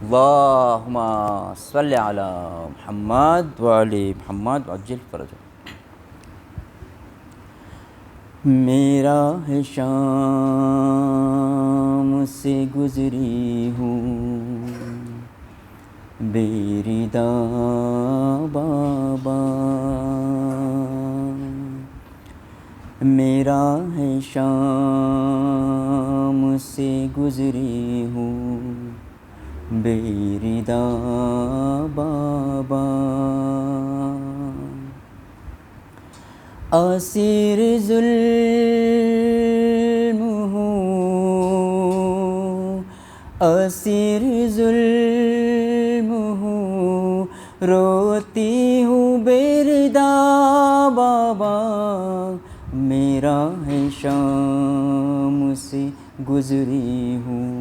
اللہم صلی علی محمد وعلی محمد وعجل فرجہ۔ میرا ہے شام سے گزری ہوں بیریدہ بابا، میرا ہے شام سے گزری ہوں بیریدہ بابا، اسیر ظلم ہوں، اسیر ظلم ہوں، روتی ہوں بیردہ بابا، میرا ہے شام سے گزری ہوں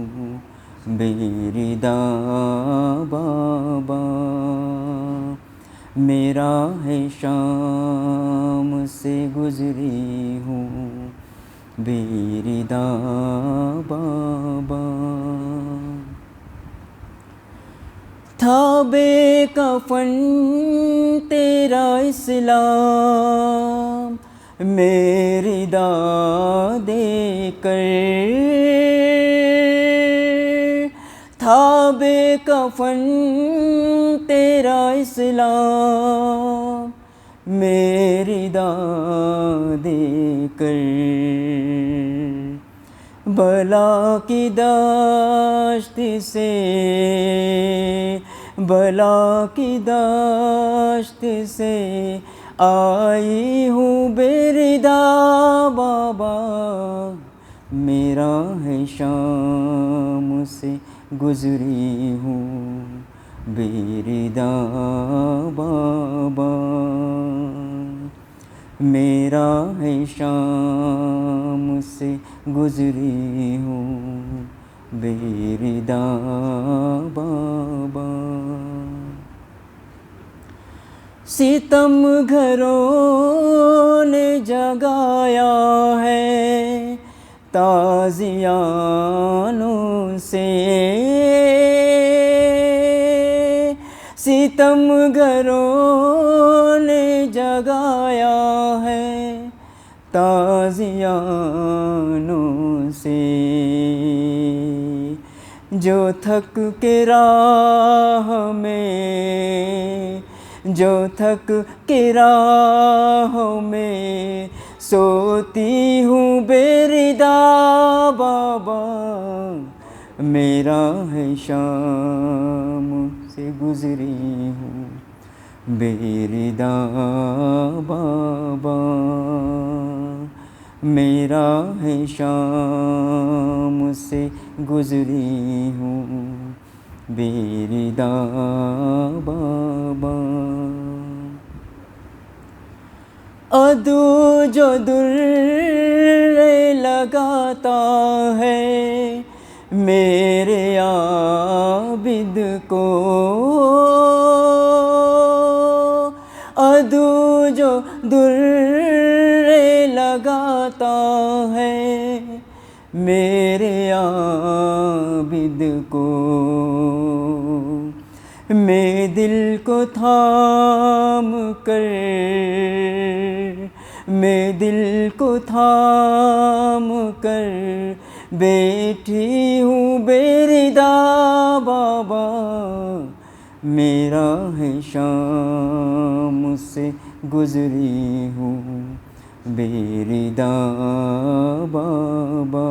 بیردہ بابا، میرا ہے شام سے گزری ہوں بیردہ بابا، تھا بے کفن تیرا اسلام میری داد دے کر، تھا بے کفن تیرا اسلام میری داد دے کر، بلا کی دشت سے، بلا کی دشت سے آئی ہوں بیردہ بابا، میرا ہے شام سے گزری ہوں بیردہ بابا، میرا ہے شام سے گزری ہوں بیردہ بابا، ستم گھروں نے جگایا ہے تازیانوں سے، ستم گھروں نے جگایا ہے تازیانوں سے، جو تھک کے راہ میں، جو تھک کے راہ میں سوتی ہوں بیردہ بابا، میرا ہے شام سے گزری ہوں بیردہ بابا، میرا ہے شام سے گزری ہوں بیردہ بابا، عدو جو در لگاتا ہے میرے عابد کو، عدو جو در لگاتا ہے میرے عابد کو، میں دل کو تھام کر، میں دل کو تھام کر بیٹھی ہوں بیردہ بابا، میرا ہے شام سے گزری ہوں بیردہ بابا،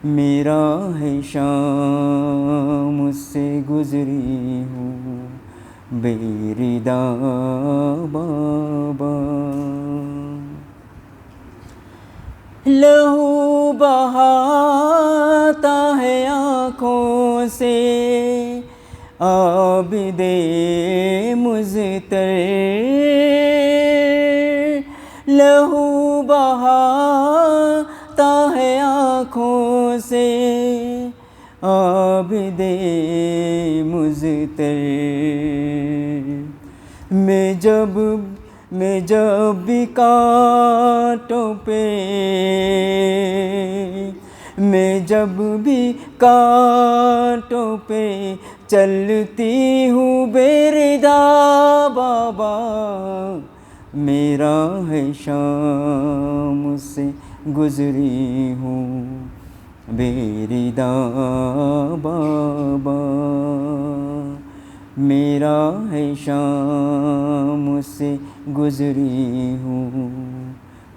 میرا ہے شام سے گزری ہوں بیردہ بابا، لہو بہاتا ہے آنکھوں سے عابد مضطر، لہو بہاتا ہے آنکھوں سے عابد مضطر، میں جب بھی کانٹوں پہ میں جب بھی کانٹوں پہ چلتی ہوں بیردا بابا، میرا ہے شام سے گزری ہوں بیردا بابا، میرا ہے شام سے گزری ہوں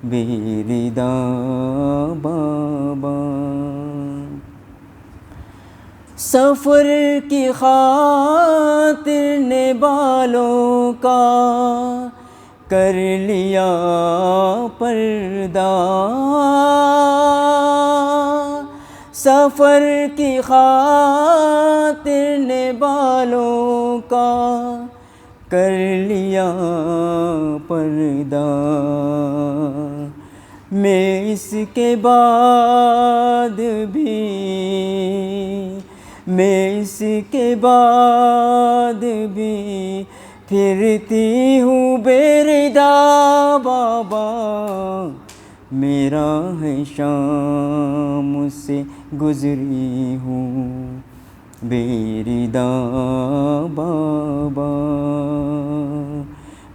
بیردا بابا۔ سفر کی خاطر نے بالوں کا کر لیا پردہ، سفر کی خاطر نے بالوں کا کر لیا پردہ، میں اس کے بعد بھی پھرتی ہوں بیردا بابا، میرا ہے شام سے گزری ہوں بیردا بابا،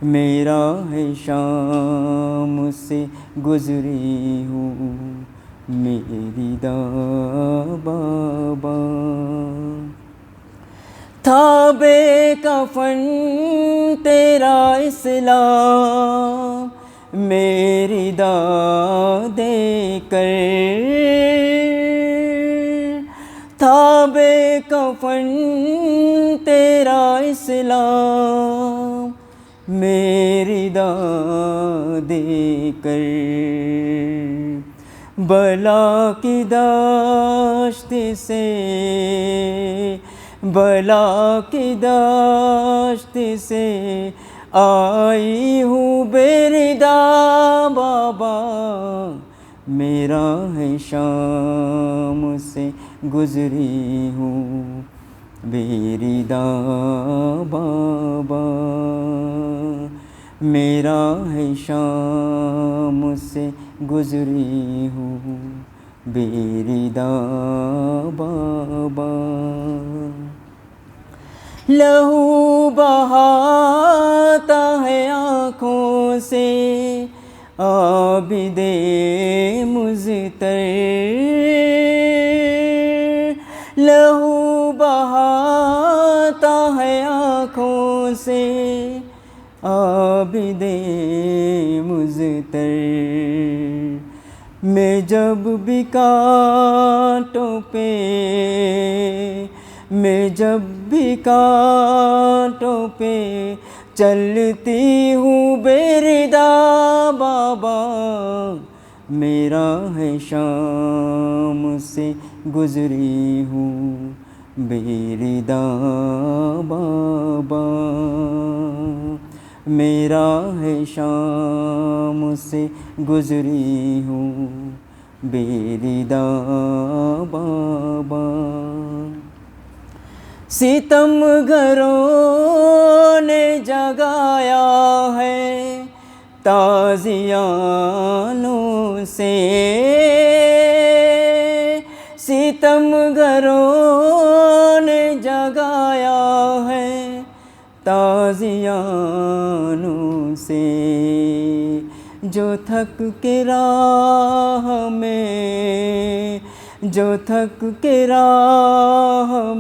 میرا ہے شام سے گزری ہوں بیردا بابا۔ تھا بے کفن تیرا اسلام میری داد دے کر، تھا بے کفن تیرا اسلام میری داد دے کر، بلا کی دشت سے آئی ہوں بیردا بابا، میرا ہے شام سے گزری ہوں بیردا بابا، میرا ہے شام سے گزری ہوں بیردا بابا۔ لہو بہاتا ہے آنکھوں سے عابد مضطر، لہو بہاتا ہے آنکھوں سے عابد مضطر، میں جب بھی کانٹوں پہ چلتی ہوں بیردا بابا، میرا ہے شام سے گزری ہوں بیردا بابا، میرا ہے شام سے گزری ہوں بیردا بابا۔ ستم گھروں نے جگایا ہے تازیانوں سے، ستم گھروں نے جگایا ہے تازیانوں سے، جو تھک کے راہ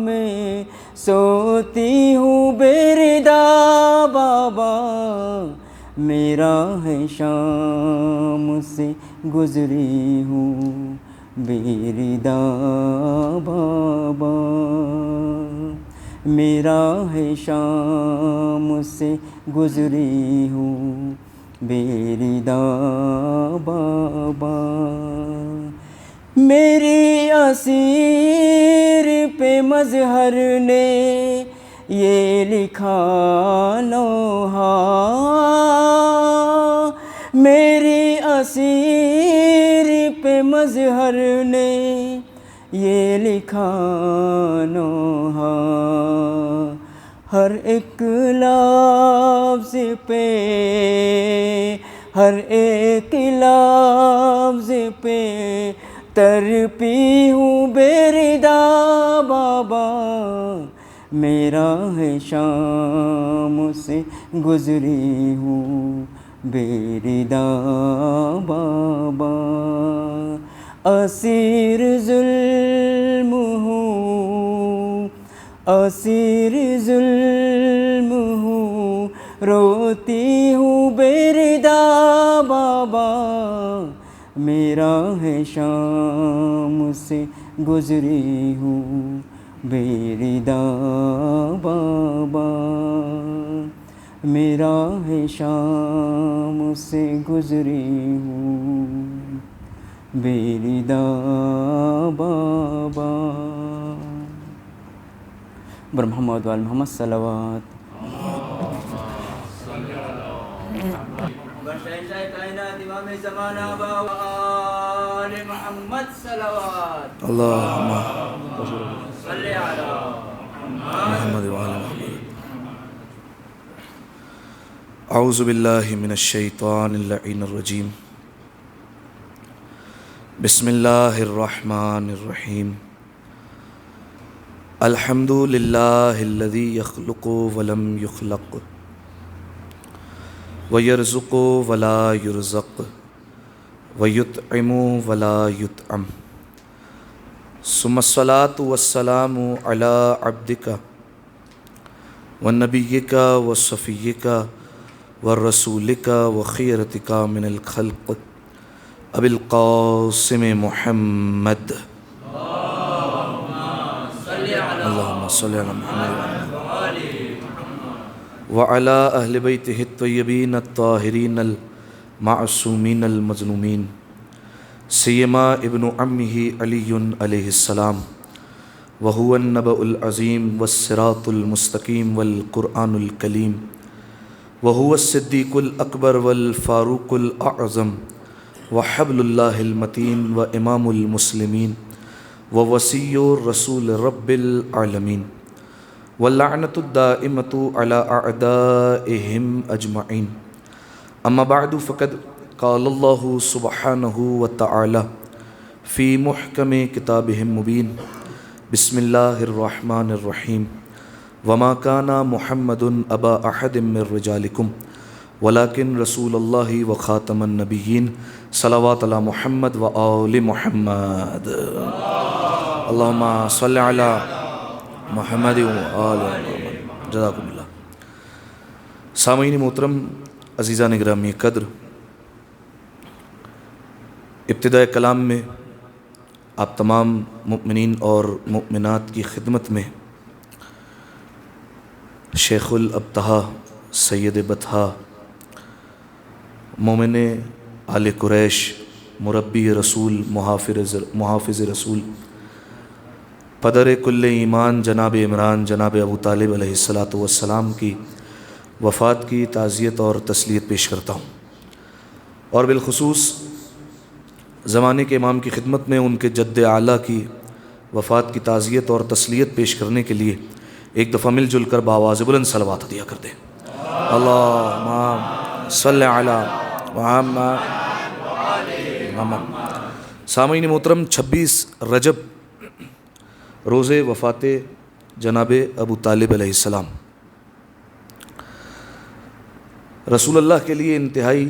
میں سوتی ہوں بیردا بابا، میرا ہے شام سے گزری ہوں بیردا بابا، میرا ہے شام سے گزری ہوں بیردا بابا، میری اسیر پہ مظہر نے یہ لکھا لوحہ، میری اسیر پہ مظہر نے یہ لکھا لوحہ، ہر ایک لفظ پہ تڑپی ہوں بےردا بابا، میرا ہے شام سے گزری ہوں بےردا بابا، اسیر ظلم ہوں، اسیر ظلم ہوں، روتی ہوں بےردا بابا، میرا ہے شام سے گزری ہوں بےردا بابا، میرا ہے شام سے گزری ہوں بےردا بابا۔ بر محمد وآل محمد صلوات۔ شہنشاہ کائنات امام زمانہ آل محمد صلوات۔ اللہم صلی علی محمد وعلی محمد۔ اعوذ باللہ من الشیطان اللعین الرجیم، بسم اللہ الرحمن الرحیم، الحمد للہ الذی یخلق ولم یخلق ویرزق ولا یرزق ویطعم ولا یطعم، ثم الصلاة والسلام علی عبدک ونبیک وصفیک ورسولک وخیرتک من الخلق ابی القاسم محمد، اللہم صلی علی محمد وعلی اہل بیتہ الطیبین الطاہرین المعصومین المظلومین، سیما ابن عمہ علی علیہ السلام، وہو النبأ العظیم والصراط المستقیم والقرآن الکلیم، وہو الصدیق الاکبر والفاروق الاعظم، وحبل اللہ المتین وامام المسلمین، ووصی رسول رب العالمین، واللعنۃ الدائمۃ علی اعدائہم اجمعین، اما بعد فقد قال اللہ سبحانہ وتعالی فی محکم کتابہ المبین، بسم اللہ الرحمن الرحیم، وما کان محمد ابا احد من رجالکم ولکن رسول اللہ وخاتم النبیین، صلوات علی محمد وآل محمد، اللہم صلی علی محمد وآل محمد۔ جزاکم اللہ۔ سامعین محترم، عزیزان گرامی قدر، ابتداء کلام میں آپ تمام مؤمنین اور مؤمنات کی خدمت میں شیخ الابتہا سید بطحا، مومن آل قریش، مربی رسول، محافظ رسول، پدر کل ایمان جناب عمران جناب ابو طالب علیہ السلام کی وفات کی تعزیت اور تسلیت پیش کرتا ہوں، اور بالخصوص زمانے کے امام کی خدمت میں ان کے جد اعلیٰ کی وفات کی تعزیت اور تسلیت پیش کرنے کے لیے ایک دفعہ مل جل کر بآواز بلند صلوات دیا کر دیں۔ اللہم صلی علی محمد۔ سامعین محترم، 26 رجب روز وفات جناب ابو طالب علیہ السلام رسول اللہ کے لیے انتہائی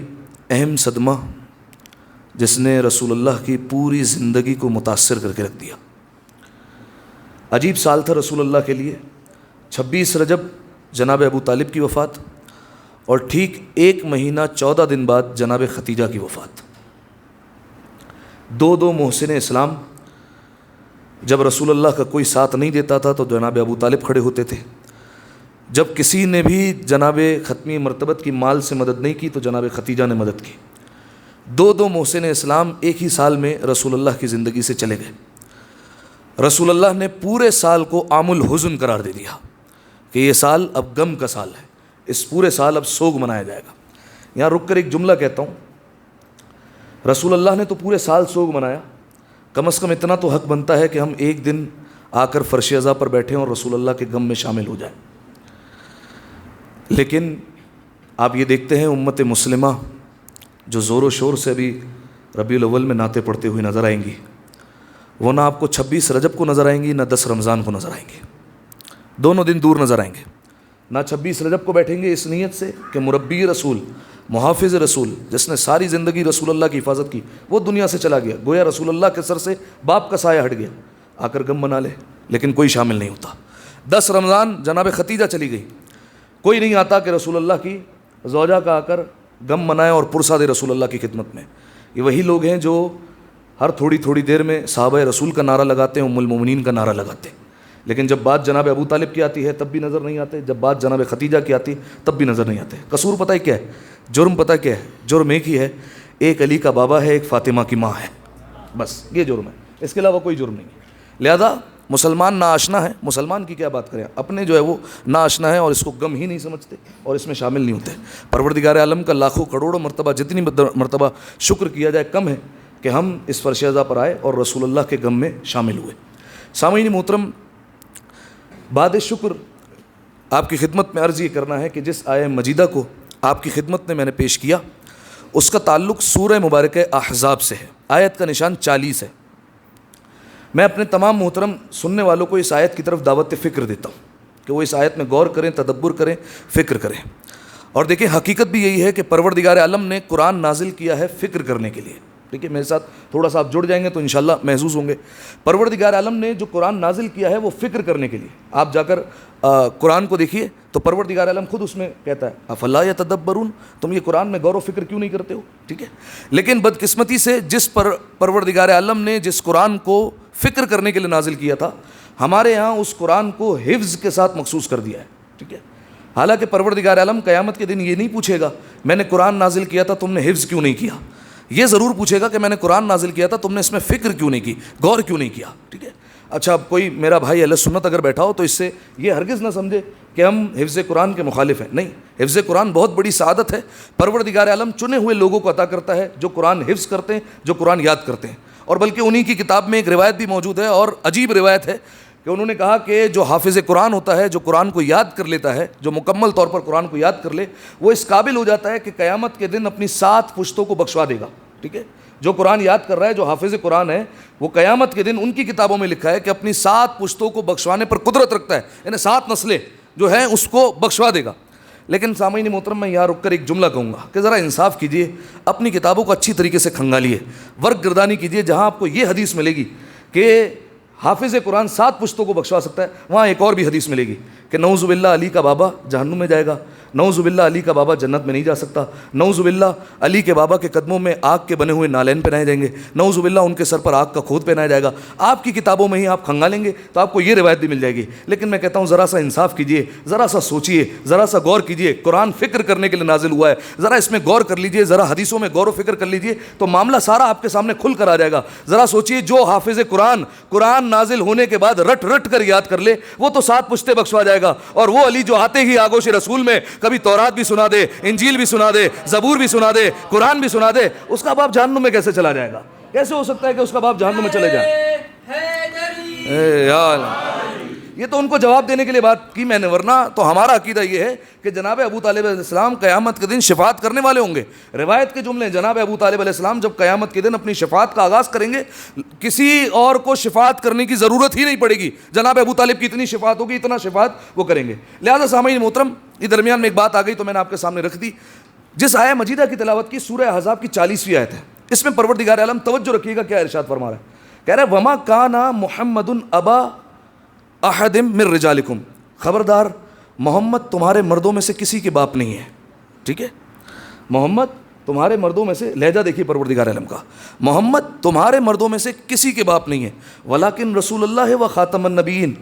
اہم صدمہ، جس نے رسول اللہ کی پوری زندگی کو متاثر کر کے رکھ دیا۔ عجیب سال تھا رسول اللہ کے لیے، 26 رجب جناب ابو طالب کی وفات، اور ٹھیک 1 مہینہ 14 دن بعد جناب ختیجہ کی وفات۔ دو محسن اسلام، جب رسول اللہ کا کوئی ساتھ نہیں دیتا تھا تو جناب ابو طالب کھڑے ہوتے تھے، جب کسی نے بھی جناب ختمی مرتبت کی مال سے مدد نہیں کی تو جناب ختیجہ نے مدد کی۔ دو محسن اسلام ایک ہی سال میں رسول اللہ کی زندگی سے چلے گئے۔ رسول اللہ نے پورے سال کو عام الحزن قرار دے دیا کہ یہ سال اب غم کا سال ہے، اس پورے سال اب سوگ منایا جائے گا۔ یہاں رک کر ایک جملہ کہتا ہوں، رسول اللہ نے تو پورے سال سوگ منایا، کم از کم اتنا تو حق بنتا ہے کہ ہم ایک دن آ کر فرش عزا پر بیٹھیں اور رسول اللہ کے غم میں شامل ہو جائیں۔ لیکن آپ یہ دیکھتے ہیں امت مسلمہ جو زور و شور سے ابھی ربیع الاول میں نعتیں پڑھتے ہوئے نظر آئیں گی، وہ نہ آپ کو 26 رجب کو نظر آئیں گی نہ 10 رمضان کو نظر آئیں گے. دونوں دن دور نظر آئیں گے. نہ 26 رجب کو بیٹھیں گے اس نیت سے کہ مربی رسول، محافظ رسول، جس نے ساری زندگی رسول اللہ کی حفاظت کی، وہ دنیا سے چلا گیا، گویا رسول اللہ کے سر سے باپ کا سایہ ہٹ گیا، آ کر غم منا لے، لیکن کوئی شامل نہیں ہوتا. 10 رمضان جناب ختیجہ چلی گئی، کوئی نہیں آتا کہ رسول اللہ کی زوجہ کا آ کر غم منائے اور پرسا دے رسول اللہ کی خدمت میں. یہ وہی لوگ ہیں جو ہر تھوڑی تھوڑی دیر میں صحابہ رسول کا نعرہ لگاتے ہیں، ام المومنین کا نعرہ لگاتے ہیں، لیکن جب بات جناب ابو طالب کی آتی ہے تب بھی نظر نہیں آتے، جب بات جناب ختیجہ کی آتی تب بھی نظر نہیں آتے. قصور پتہ ہے کیا ہے؟ جرم پتہ کیا ہے؟ جرم ایک ہی ہے، ایک علی کا بابا ہے، ایک فاطمہ کی ماں ہے، بس یہ جرم ہے، اس کے علاوہ کوئی جرم نہیں ہے. لہذا مسلمان نا آشنا ہے، مسلمان کی کیا بات کریں، اپنے جو ہے وہ نا آشنا ہے اور اس کو غم ہی نہیں سمجھتے اور اس میں شامل نہیں ہوتے. پروردگار عالم کا لاکھوں کروڑوں مرتبہ جتنی مرتبہ شکر کیا جائے کم ہے کہ ہم اس فرش ازا پر آئے اور رسول اللہ کے غم میں شامل ہوئے. سامعین محترم، بعد شکر آپ کی خدمت میں عرض یہ کرنا ہے کہ جس آیہ مجیدہ کو آپ کی خدمت میں نے پیش کیا اس کا تعلق سورہ مبارکہ احزاب سے ہے. آیت کا نشان 40 ہے. میں اپنے تمام محترم سننے والوں کو اس آیت کی طرف دعوت فکر دیتا ہوں کہ وہ اس آیت میں غور کریں، تدبر کریں، فکر کریں. اور دیکھیں حقیقت بھی یہی ہے کہ پروردگار عالم نے قرآن نازل کیا ہے فکر کرنے کے لیے. ٹھیک ہے، میرے ساتھ تھوڑا سا آپ جڑ جائیں گے تو انشاءاللہ محظوظ ہوں گے. پروردگار عالم نے جو قرآن نازل کیا ہے وہ فکر کرنے کے لیے. آپ جا کر قرآن کو دیکھیے تو پروردگار عالم خود اس میں کہتا ہے افلا یتدبرون، تم یہ قرآن میں غور و فکر کیوں نہیں کرتے ہو. ٹھیک ہے، لیکن بدقسمتی سے جس پر پروردگار عالم نے جس قرآن کو فکر کرنے کے لیے نازل کیا تھا، ہمارے ہاں اس قرآن کو حفظ کے ساتھ مخصوص کر دیا ہے. ٹھیک ہے، حالانکہ پروردگار عالم قیامت کے دن یہ نہیں پوچھے گا میں نے قرآن نازل کیا تھا تم نے حفظ کیوں نہیں کیا. یہ ضرور پوچھے گا کہ میں نے قرآن نازل کیا تھا تم نے اس میں فکر کیوں نہیں کی، غور کیوں نہیں کیا. ٹھیک ہے، اچھا اب کوئی میرا بھائی اہل سنت اگر بیٹھا ہو تو اس سے یہ ہرگز نہ سمجھے کہ ہم حفظ قرآن کے مخالف ہیں. نہیں، حفظ قرآن بہت بڑی سعادت ہے. پروردگار عالم چنے ہوئے لوگوں کو عطا کرتا ہے جو قرآن حفظ کرتے ہیں، جو قرآن یاد کرتے ہیں. اور بلکہ انہی کی کتاب میں ایک روایت بھی موجود ہے اور عجیب روایت ہے کہ انہوں نے کہا کہ جو حافظ قرآن ہوتا ہے، جو قرآن کو یاد کر لیتا ہے، جو مکمل طور پر قرآن کو یاد کر لے، وہ اس قابل ہو جاتا ہے کہ قیامت کے دن اپنی 7 پشتوں کو بخشوا دے گا. ٹھیک ہے، جو قرآن یاد کر رہا ہے، جو حافظ قرآن ہے، وہ قیامت کے دن ان کی کتابوں میں لکھا ہے کہ اپنی 7 پشتوں کو بخشوانے پر قدرت رکھتا ہے، یعنی 7 نسلیں جو ہیں اس کو بخشوا دے گا. لیکن سامعین محترم، میں یہاں رک کر ایک جملہ کہوں گا کہ ذرا انصاف کیجئے، اپنی کتابوں کو اچھی طریقے سے کھنگالیے، ورق گردانی کیجئے. جہاں آپ کو یہ حدیث ملے گی کہ حافظ قرآن 7 پشتوں کو بخشوا سکتا ہے، وہاں ایک اور بھی حدیث ملے گی کہ نعوذ باللہ علی کا بابا جہنم میں جائے گا، نعوذ باللہ علی کا بابا جنت میں نہیں جا سکتا، نعوذ باللہ علی کے بابا کے قدموں میں آگ کے بنے ہوئے نالین پہنائے جائیں گے، نعوذ باللہ ان کے سر پر آگ کا کھود پہنایا جائے گا. آپ کی کتابوں میں ہی آپ کھنگالیں گے تو آپ کو یہ روایت بھی مل جائے گی. لیکن میں کہتا ہوں ذرا سا انصاف کیجئے، ذرا سا سوچئے، ذرا سا غور کیجئے. قرآن فکر کرنے کے لیے نازل ہوا ہے، ذرا اس میں غور کر لیجئے، ذرا حدیثوں میں غور و فکر کر لیجئے تو معاملہ سارا آپ کے سامنے کھل کر آ جائے گا. ذرا سوچئے، جو حافظ قرآن نازل ہونے کے بعد رٹ رٹ کر یاد کر لے وہ تو 7 پشتے بخشوا جائے گا، اور وہ علی جو آتے ہی آگوش رسول میں کبھی تورات بھی سنا دے، انجیل بھی سنا دے، زبور بھی سنا دے، قرآن بھی سنا دے، اس کا باپ جہنم میں کیسے چلا جائے گا؟ کیسے ہو سکتا ہے کہ اس کا باپ جہنم میں چلے جائے؟ یہ تو ان کو جواب دینے کے لیے بات کی میں نے، ورنہ تو ہمارا عقیدہ یہ ہے کہ جناب ابو طالب علیہ السلام قیامت کے دن شفاعت کرنے والے ہوں گے. روایت کے جملے، جناب ابو طالب علیہ السلام جب قیامت کے دن اپنی شفاعت کا آغاز کریں گے کسی اور کو شفاعت کرنے کی ضرورت ہی نہیں پڑے گی. جناب ابو طالب کی اتنی شفاعت ہوگی، اتنا شفاعت وہ کریں گے. لہذا سامعین محترم، یہ درمیان میں ایک بات آ گئی تو میں نے آپ کے سامنے رکھ دی. جس آیہ مجیدہ کی تلاوت کی سورہ احزاب کی 40ویں آیت ہے، اس میں پروردگار عالم توجہ رکھیے گا کیا ارشاد فرما رہا ہے. کہہ رہا ہے وما کان محمد ابا احد من رجالکم، خبردار محمد تمہارے مردوں میں سے کسی کے باپ نہیں ہے. ٹھیک ہے، محمد تمہارے مردوں میں سے، لہجہ دیکھیے پروردگار عالم کا، محمد تمہارے مردوں میں سے کسی کے باپ نہیں ہے، ولیکن رسول اللہ و خاتم النبیین،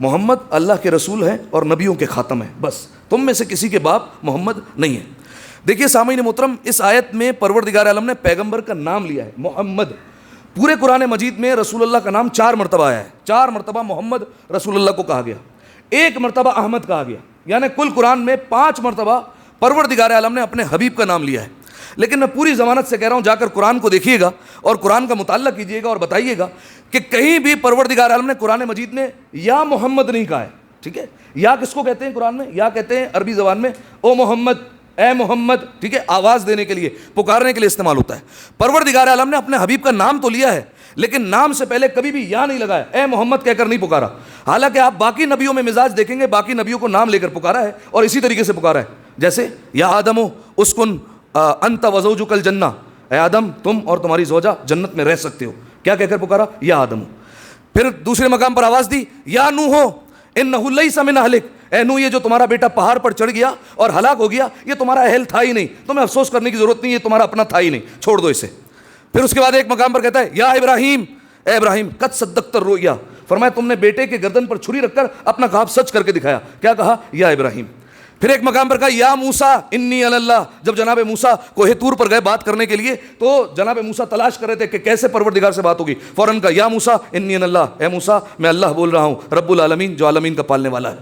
محمد اللہ کے رسول ہیں اور نبیوں کے خاتم ہیں. بس تم میں سے کسی کے باپ محمد نہیں ہے. دیکھیے سامعین محترم، اس آیت میں پروردگار عالم نے پیغمبر کا نام لیا ہے محمد. پورے قرآن مجید میں رسول اللہ کا نام 4 مرتبہ آیا ہے. 4 مرتبہ محمد رسول اللہ کو کہا گیا، 1 مرتبہ احمد کہا گیا، یعنی کل قرآن میں 5 مرتبہ پروردگار عالم نے اپنے حبیب کا نام لیا ہے. لیکن میں پوری ضمانت سے کہہ رہا ہوں، جا کر قرآن کو دیکھیے گا اور قرآن کا مطالعہ کیجیے گا اور بتائیے گا کہ کہیں بھی پروردگار عالم نے قرآن مجید میں یا محمد نہیں کہا ہے. ٹھیک ہے، یا کس کو کہتے ہیں قرآن میں؟ یا کہتے ہیں عربی زبان میں او محمد، اے محمد. ٹھیک ہے، آواز دینے کے لیے، پکارنے کے لیے استعمال ہوتا ہے. پروردگار عالم نے اپنے حبیب کا نام تو لیا ہے لیکن نام سے پہلے کبھی بھی یا نہیں لگایا, اے محمد کہہ کر نہیں پکارا. حالانکہ آپ باقی نبیوں میں مزاج دیکھیں گے, باقی نبیوں کو نام لے کر پکارا ہے اور اسی طریقے سے پکارا ہے, جیسے یا آدم اسکن انت وزوجک الجنہ, اے آدم تم اور تمہاری زوجہ جنت میں رہ سکتے ہو, کیا کہہ کر پکارا؟ یا آدم. پھر دوسرے مقام پر آواز دی یا نوح انہ لیس من اہلک, اے نوح یہ جو تمہارا بیٹا پہاڑ پر چڑھ گیا اور ہلاک ہو گیا یہ تمہارا اہل تھا ہی نہیں, تمہیں افسوس کرنے کی ضرورت نہیں, یہ تمہارا اپنا تھا ہی نہیں, چھوڑ دو اسے. پھر اس کے بعد ایک مقام پر کہتا ہے یا ابراہیم, اے ابراہیم قد صدقت الرؤیا, فرمایا تم نے بیٹے کے گردن پر چھری رکھ کر اپنا خواب سچ کر کے دکھایا, کیا کہا؟ یا ابراہیم. پھر ایک مقام پر کہا یا موسیٰ انی انا اللہ, جب جناب موسیٰ کوہ طور پر گئے بات کرنے کے لیے تو جناب موسیٰ تلاش کر رہے تھے کہ کیسے پروردگار سے بات ہوگی, فوراً کہا یا موسیٰ انی انا اللہ, اے موسیٰ میں اللہ بول رہا ہوں رب العالمین جو عالمین کا پالنے والا ہے.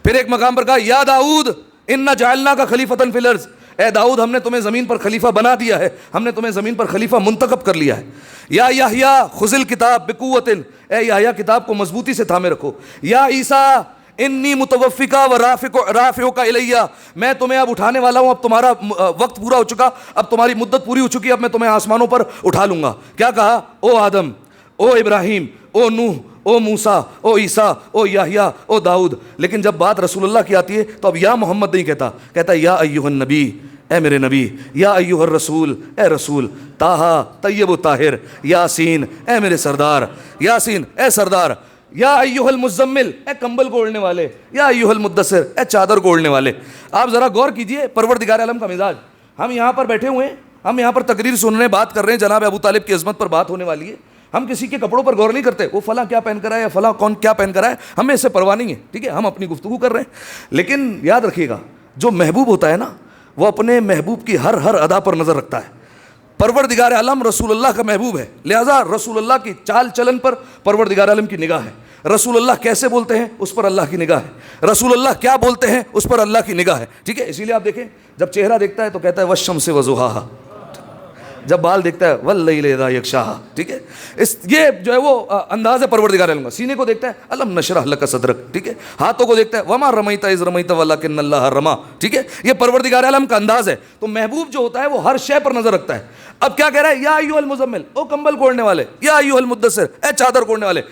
پھر ایک مقام پر کہا یا داؤد انا جعلناک خلیفۃ فی الارض, اے داؤد ہم نے تمہیں زمین پر خلیفہ بنا دیا ہے, ہم نے تمہیں زمین پر خلیفہ منتخب کر لیا ہے. یا یحییٰ خذ الکتاب بقوۃ, اے یحییٰ کتاب کو مضبوطی سے تھامے رکھو. یا عیسیٰ انی متوفیکا و رافعک الیہ, میں تمہیں اب اٹھانے والا ہوں, اب تمہارا وقت پورا ہو چکا, اب تمہاری مدت پوری ہو چکی, اب میں تمہیں آسمانوں پر اٹھا لوں گا. کیا کہا؟ او آدم, او ابراہیم, او نوح, او موسیٰ, او عیسیٰ, او یحییٰ, او داؤد. لیکن جب بات رسول اللہ کی آتی ہے تو اب یا محمد نہیں کہتا, کہتا ہے یا ایھا النبی, اے میرے نبی, یا ایھا الرسول, اے رسول, طٰہٰ طیب و طاہر, یاسین, اے میرے سردار, یاسین, اے سردار, یا ایھا المزمل, اے کمبل کو اوڑھنے والے, یا ایھا المدثر, اے چادر کو اوڑھنے والے. آپ ذرا غور کیجئے پروردگار عالم کا مزاج. ہم یہاں پر بیٹھے ہوئے ہیں, ہم یہاں پر تقریر سن رہے ہیں, بات کر رہے ہیں, جناب ابو طالب کی عظمت پر بات ہونے والی ہے, ہم کسی کے کپڑوں پر غور نہیں کرتے, وہ فلاں کیا پہن کر آئے یا فلاں کون کیا پہن کر آئے, ہمیں اس سے پرواہ نہیں ہے, ٹھیک ہے, ہم اپنی گفتگو کر رہے ہیں. لیکن یاد رکھیے گا جو محبوب ہوتا ہے نا وہ اپنے محبوب کی ہر ادا پر نظر رکھتا ہے. پروردگار عالم رسول اللہ کا محبوب ہے, لہٰذا رسول اللہ کی چال چلن پر پروردگار عالم کی نگاہ ہے. رسول اللہ کیسے بولتے ہیں اس پر اللہ کی نگاہ ہے, رسول اللہ کیا بولتے ہیں اس پر اللہ کی نگاہ ہے, ٹھیک ہے. اسی لیے آپ دیکھیں جب چہرہ دیکھتا ہے تو کہتا ہے والشمس وضحاہا, جب بال دیکھتا ہے واللیل اذا یغشاہا, ٹھیک ہے. یہ جو ہے وہ انداز ہے پروردگار عالم کا. سینے کو دیکھتا ہے الم نشرح لک صدرک, ٹھیک ہے. ہاتھوں کو دیکھتا ہے وما رمیت اذ رمیت ولکن اللہ رما, ٹھیک ہے. یہ پروردگار عالم کا انداز ہے. تو محبوب جو ہوتا ہے وہ ہر شے پر نظر رکھتا ہے. اب کیا کہہ رہا ہے؟ یا ایھا المزمل, او کمبل کو اوڑھنے والے, یا ایھا المدثر, اے چادر کو اوڑھنے والے.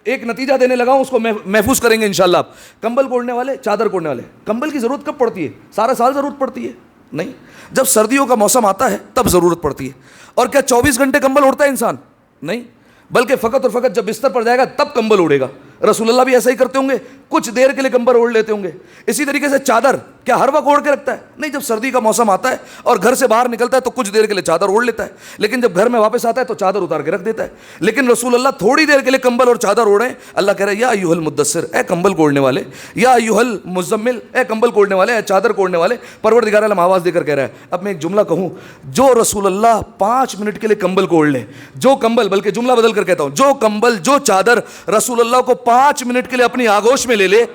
ایک نتیجہ دینے لگا ہوں, اس کو محفوظ کریں گے انشاءاللہ. آپ کمبل کو اوڑھنے والے, چادر کو اوڑھنے والے. کمبل کی ضرورت کب پڑتی ہے؟ سارا سال ضرورت پڑتی ہے؟ نہیں, جب سردیوں کا موسم آتا ہے تب ضرورت پڑتی ہے. اور کیا 24 گھنٹے کمبل اوڑھتا ہے انسان؟ نہیں, بلکہ فقط اور فقط جب بستر پر جائے گا تب کمبل اوڑھے گا. رسول اللہ بھی ایسا ہی کرتے ہوں گے, کچھ دیر کے لیے کمبل اوڑھ لیتے ہوں گے. اسی طریقے سے چادر کیا ہر وقت اوڑھ کے رکھتا ہے؟ نہیں, جب سردی کا موسم آتا ہے اور گھر سے باہر نکلتا ہے تو کچھ دیر کے لیے چادر اوڑھ لیتا ہے, لیکن جب گھر میں واپس آتا ہے تو چادر اتار کے رکھ دیتا ہے. لیکن رسول اللہ تھوڑی دیر کے لیے کمبل اور چادر اوڑھیں, اللہ کہہ رہا ہے یا ایھا المدثر, اے کمبل کو اوڑھنے والے, یا ایھا المزمل, اے کمبل کو اوڑھنے والے, اے چادر کو اوڑھنے والے. پروردگار عالم آواز دے کر کہہ رہا ہے. اب میں ایک جملہ کہوں, جو رسول اللہ 5 منٹ کے لیے کمبل کو اوڑھ لیں, جو کمبل, بلکہ جملہ بدل کر کہتا ہوں, جو کمبل جو چادر رسول اللہ کو 5 منٹ کے لیے اپنی آغوش میں لے لے,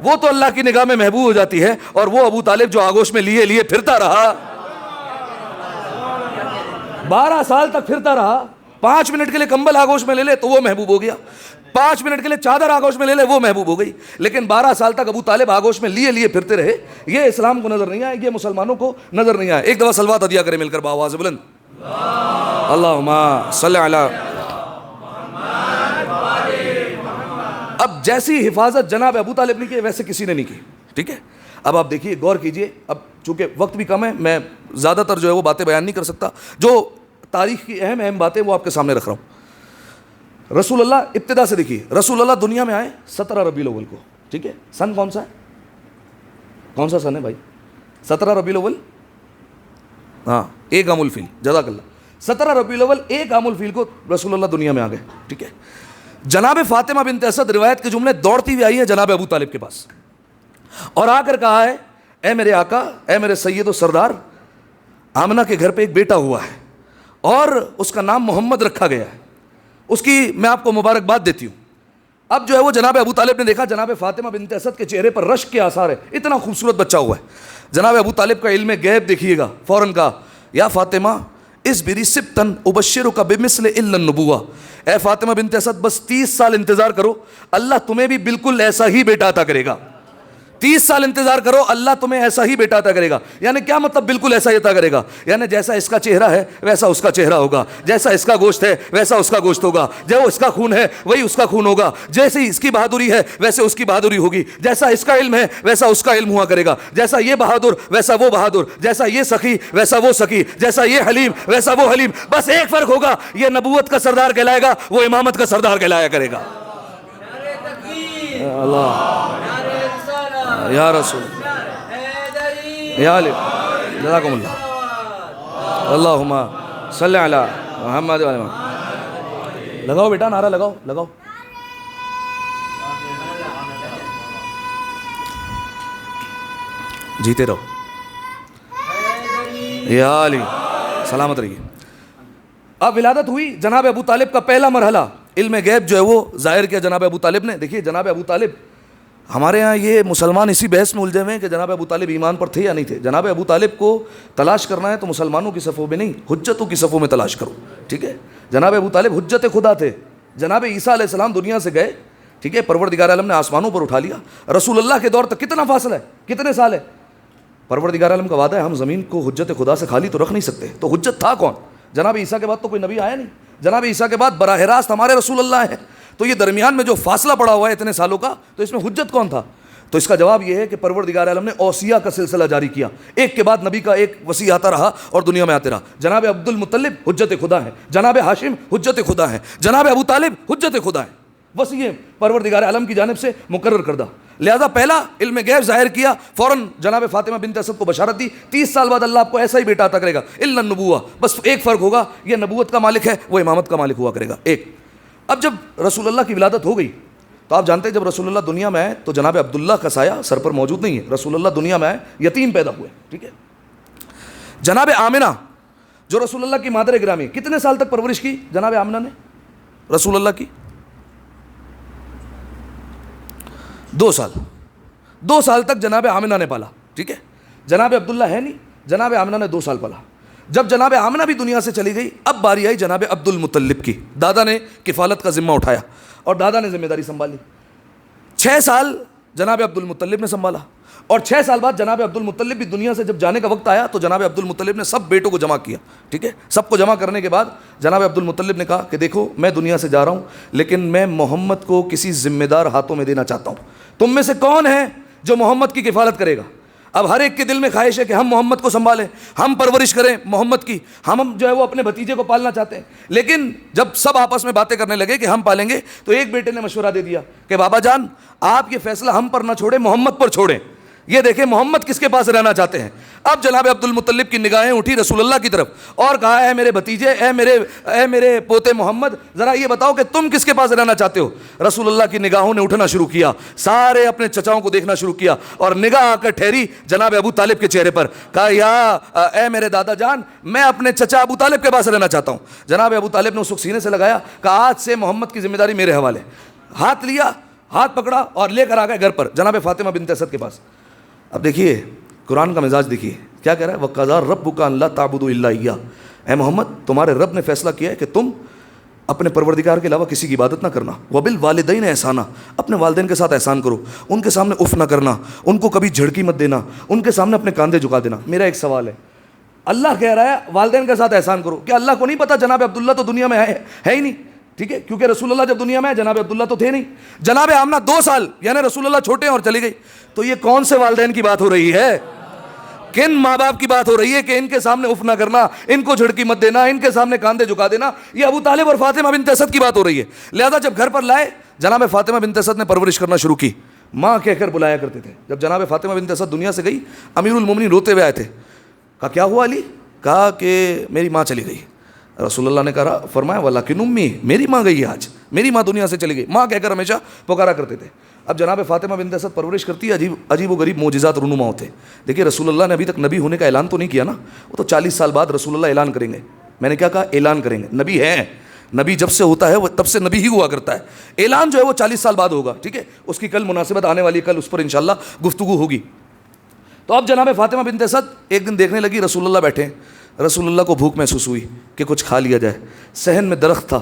وہ تو اللہ کی نگاہ میں محبوب ہو جاتی ہے. اور وہ ابو طالب جو آغوش میں لیے پھرتا رہا, 12 سال تک پھرتا رہا, 5 منٹ کے لیے کمبل آغوش میں لے لے تو وہ محبوب ہو گیا, 5 منٹ کے لیے چادر آغوش میں لے لے وہ محبوب ہو گئی. لیکن 12 سال تک ابو طالب آغوش میں لیے پھرتے رہے. یہ اسلام کو نظر نہیں آیا, یہ مسلمانوں کو نظر نہیں آیا. ایک دفعہ صلوات ادیا کریں مل کر بآواز بلند, اللہم صلی علی. اب جیسی حفاظت جناب ابو طالب نے کی ویسے کسی نے نہیں کی, ٹھیک ہے. اب آپ دیکھیے, غور کیجئے. اب چونکہ وقت بھی کم ہے, میں زیادہ تر جو ہے وہ باتیں بیان نہیں کر سکتا. جو تاریخ کی اہم باتیں وہ آپ کے سامنے رکھ رہا ہوں. رسول اللہ ابتدا سے دیکھیے, رسول اللہ دنیا میں آئے 17 ربیع الاول کو, ٹھیک ہے. سن کون سا ہے, کون سا سن ہے بھائی؟ 17 ربیع الاول, ہاں, 1 عام الفیل, جزاک اللہ. 17 ربیع الاول 1 عام الفیل کو رسول اللہ دنیا میں آ گئے, ٹھیک ہے. جناب فاطمہ بنت اسد روایت کے جملے دوڑتی ہوئی آئی ہیں جناب ابو طالب کے پاس, اور آ کر کہا ہے اے میرے آقا, اے میرے سید و سردار, آمنہ کے گھر پہ ایک بیٹا ہوا ہے اور اس کا نام محمد رکھا گیا ہے. اس کی میں آپ کو مبارکباد دیتی ہوں. اب جو ہے وہ جناب ابو طالب نے دیکھا جناب فاطمہ بنت اسد کے چہرے پر رشک کے آثار ہے, اتنا خوبصورت بچہ ہوا ہے. جناب ابو طالب کا علم غیب دیکھیے گا, فوراً کہا یا فاطمہ اصبری سبتن ابشرک بمثل الا النبوہ, اے فاطمہ بنت اسد بس 30 سال انتظار کرو, اللہ تمہیں بھی بالکل ایسا ہی بیٹا عطا کرے گا. 30 سال انتظار کرو, اللہ تمہیں ایسا ہی بیٹا عطا کرے گا. یعنی کیا مطلب؟ بالکل ایسا ہی عطا کرے گا. یعنی جیسا اس کا چہرہ ہے ویسا اس کا چہرہ ہوگا, جیسا اس کا گوشت ہے ویسا اس کا گوشت ہوگا, جو اس کا خون ہے وہی اس کا خون ہوگا, جیسی اس کی بہادری ہے ویسے اس کی بہادری ہوگی, جیسا اس کا علم ہے ویسا اس کا علم ہوا کرے گا, جیسا یہ بہادر ویسا وہ بہادر, جیسا یہ سخی ویسا وہ سخی, جیسا یہ حلیم ویسا وہ حلیم. بس ایک فرق ہوگا, یہ نبوت کا سردار کہلائے گا, وہ امامت کا سردار کہلایا کرے گا. نعرہ تکبیر، اللہ نعرہ رسالت، یا رسول حیدری، یا علی جزاکم اللہ. اللہم صلی علی محمد و علی محمد. لگاؤ بیٹا نعرہ لگاؤ لگاؤ. جیتے رہو یا علی, سلامت رہیے. اب ولادت ہوئی. جناب ابو طالب کا پہلا مرحلہ علم غیب جو ہے وہ ظاہر کیا جناب ابو طالب نے. دیکھیے جناب ابو طالب, ہمارے ہاں یہ مسلمان اسی بحث میں الجھے ہوئے ہیں کہ جناب ابو طالب ایمان پر تھے یا نہیں تھے. جناب ابو طالب کو تلاش کرنا ہے تو مسلمانوں کی صفوں میں نہیں, حجتوں کی صفوں میں تلاش کرو, ٹھیک ہے. جناب ابو طالب حجت خدا تھے. جناب عیسیٰ علیہ السلام دنیا سے گئے, ٹھیک ہے, پروردگار عالم نے آسمانوں پر اٹھا لیا. رسول اللہ کے دور تک کتنا فاصلہ ہے, کتنے سال ہے؟ پروردگار عالم کا وعدہ ہے ہم زمین کو حجت خدا سے خالی تو رکھ نہیں سکتے. تو حجت تھا کون؟ جناب عیسیٰ کے بعد تو کوئی نبی آیا نہیں. جناب عیسیٰ کے بعد براہ راست ہمارے رسول اللہ ہیں. تو یہ درمیان میں جو فاصلہ پڑا ہوا ہے اتنے سالوں کا, تو اس میں حجت کون تھا؟ تو اس کا جواب یہ ہے کہ پروردگار عالم نے اوصیاء کا سلسلہ جاری کیا, ایک کے بعد نبی کا ایک وصی آتا رہا اور دنیا میں آتے رہا. جناب عبد المطلب حجت خدا ہے, جناب ہاشم حجت خدا ہے, جناب ابو طالب حجت خدا ہے, وصی پروردگار عالم کی جانب سے مقرر کردہ. لہذا پہلا علم غیب ظاہر کیا, فوراً جناب فاطمہ بنت اسد کو بشارت دی 30 سال بعد اللہ آپ کو ایسا ہی بیٹا عطا کرے گا الا النبوہ. بس ایک فرق ہوگا, یہ نبوت کا مالک ہے, وہ امامت کا مالک ہوا کرے گا. ایک. اب جب رسول اللہ کی ولادت ہو گئی تو آپ جانتے ہیں جب رسول اللہ دنیا میں آئے تو جناب عبداللہ کا سایہ سر پر موجود نہیں ہے. رسول اللہ دنیا میں آئے یتیم پیدا ہوئے, ٹھیک ہے. جناب آمنہ جو رسول اللہ کی مادر گرامی, کتنے سال تک پرورش کی جناب آمنہ نے رسول اللہ کی؟ 2 سال. 2 سال تک جناب آمنہ نے پالا, ٹھیک ہے. جناب عبداللہ ہے نہیں, جناب آمنہ نے 2 سال پالا. جب جناب آمنہ بھی دنیا سے چلی گئی, اب باری آئی جناب عبد المطلب کی. دادا نے کفالت کا ذمہ اٹھایا اور دادا نے ذمہ داری سنبھالی. 6 سال جناب عبد المطلب نے سنبھالا, اور 6 سال بعد جناب عبد المطلب بھی دنیا سے جب جانے کا وقت آیا تو جناب عبد المطلب نے سب بیٹوں کو جمع کیا, ٹھیک ہے. سب کو جمع کرنے کے بعد جناب عبد المطلب نے کہا کہ دیکھو میں دنیا سے جا رہا ہوں, لیکن میں محمد کو کسی ذمہ دار ہاتھوں میں دینا چاہتا ہوں. تم میں سے کون ہے جو محمد کی کفالت کرے گا؟ اب ہر ایک کے دل میں خواہش ہے کہ ہم محمد کو سنبھالیں, ہم پرورش کریں محمد کی, ہم جو ہے وہ اپنے بھتیجے کو پالنا چاہتے ہیں. لیکن جب سب آپس میں باتیں کرنے لگے کہ ہم پالیں گے, تو ایک بیٹے نے مشورہ دے دیا کہ بابا جان آپ یہ فیصلہ ہم پر نہ چھوڑیں, محمد پر چھوڑیں. یہ دیکھیں محمد کس کے پاس رہنا چاہتے ہیں. اب جناب عبد المطلب کی نگاہیں اٹھی رسول اللہ کی طرف اور کہا اے میرے بھتیجے, اے میرے پوتے محمد, ذرا یہ بتاؤ کہ تم کس کے پاس رہنا چاہتے ہو. رسول اللہ کی نگاہوں نے اٹھنا شروع کیا, سارے اپنے چچاؤں کو دیکھنا شروع کیا, اور نگاہ آ کر ٹھہری جناب ابو طالب کے چہرے پر. کہا یا اے میرے دادا جان, میں اپنے چچا ابو طالب کے پاس رہنا چاہتا ہوں. جناب ابو طالب نے اس وقت سینے سے لگایا, کہا آج سے محمد کی ذمہ داری میرے حوالے. ہاتھ لیا, ہاتھ پکڑا اور لے کر آ گئے گھر پر جناب فاطمہ بنت اسد کے پاس. اب دیکھیے قرآن کا مزاج دیکھیے کیا کہہ رہا ہے, وَقَضَىٰ رَبُّكَ أَن لَّا تَعْبُدُوا إِلَّا إِيَّاهُ. اے محمد تمہارے رب نے فیصلہ کیا ہے کہ تم اپنے پروردگار کے علاوہ کسی کی عبادت نہ کرنا. وَبِالْوَالِدَيْنِ احسانا, اپنے والدین کے ساتھ احسان کرو, ان کے سامنے اف نہ کرنا, ان کو کبھی جھڑکی مت دینا, ان کے سامنے اپنے کاندھے جھکا دینا. میرا ایک سوال ہے, اللہ کہہ رہا ہے والدین کے ساتھ احسان کرو, کیا اللہ کو نہیں پتا جناب عبداللہ تو دنیا میں ہے ہی نہیں, ٹھیک ہے, کیونکہ رسول اللہ جب دنیا میں ہے جناب عبداللہ تو تھے نہیں. جناب آمنہ 2 سال یعنی رسول اللہ چھوٹے ہیں اور چلی گئی. تو یہ کون سے والدین کی بات ہو رہی ہے, کن ماں باپ کی بات ہو رہی ہے کہ ان کے سامنے اف نہ کرنا, ان کو جھڑکی مت دینا, ان کے سامنے کاندھے جھکا دینا؟ یہ ابو طالب اور فاطمہ بنت اسد کی بات ہو رہی ہے. لہذا جب گھر پر لائے جناب فاطمہ بنت اسد نے پرورش کرنا شروع کی. ماں کہہ کر بلایا کرتے تھے. جب جناب فاطمہ بنت اسد دنیا سے گئی, امیر المومنین روتے ہوئے آئے تھے. کہا کیا ہوا علی؟ کہا کہ میری ماں چلی گئی. رسول اللہ نے کہا, فرمایا وَلَٰكِنْ أُمِّي, میری ماں گئی ہے آج, میری ماں دنیا سے چلی گئی. ماں کہہ کر ہمیشہ پکارا کرتے تھے. اب جناب فاطمہ بنت اسد پرورش کرتی ہے, عجیب و غریب معجزات رونما ہوتے. دیکھیے رسول اللہ نے ابھی تک نبی ہونے کا اعلان تو نہیں کیا نا, وہ تو 40 سال بعد رسول اللہ اعلان کریں گے. میں نے کیا کہا؟ اعلان کریں گے. نبی ہیں, نبی جب سے ہوتا ہے وہ تب سے نبی ہی ہوا کرتا ہے. اعلان جو ہے وہ 40 سال بعد ہوگا, ٹھیک ہے, اس کی کل مناسبت آنے والی, کل اس پر انشاءاللہ گفتگو ہوگی. تو اب جناب فاطمہ بنت اسد ایک دن دیکھنے لگی رسول اللہ بیٹھے. رسول اللہ کو بھوک محسوس ہوئی کہ کچھ کھا لیا جائے. صحن میں درخت تھا,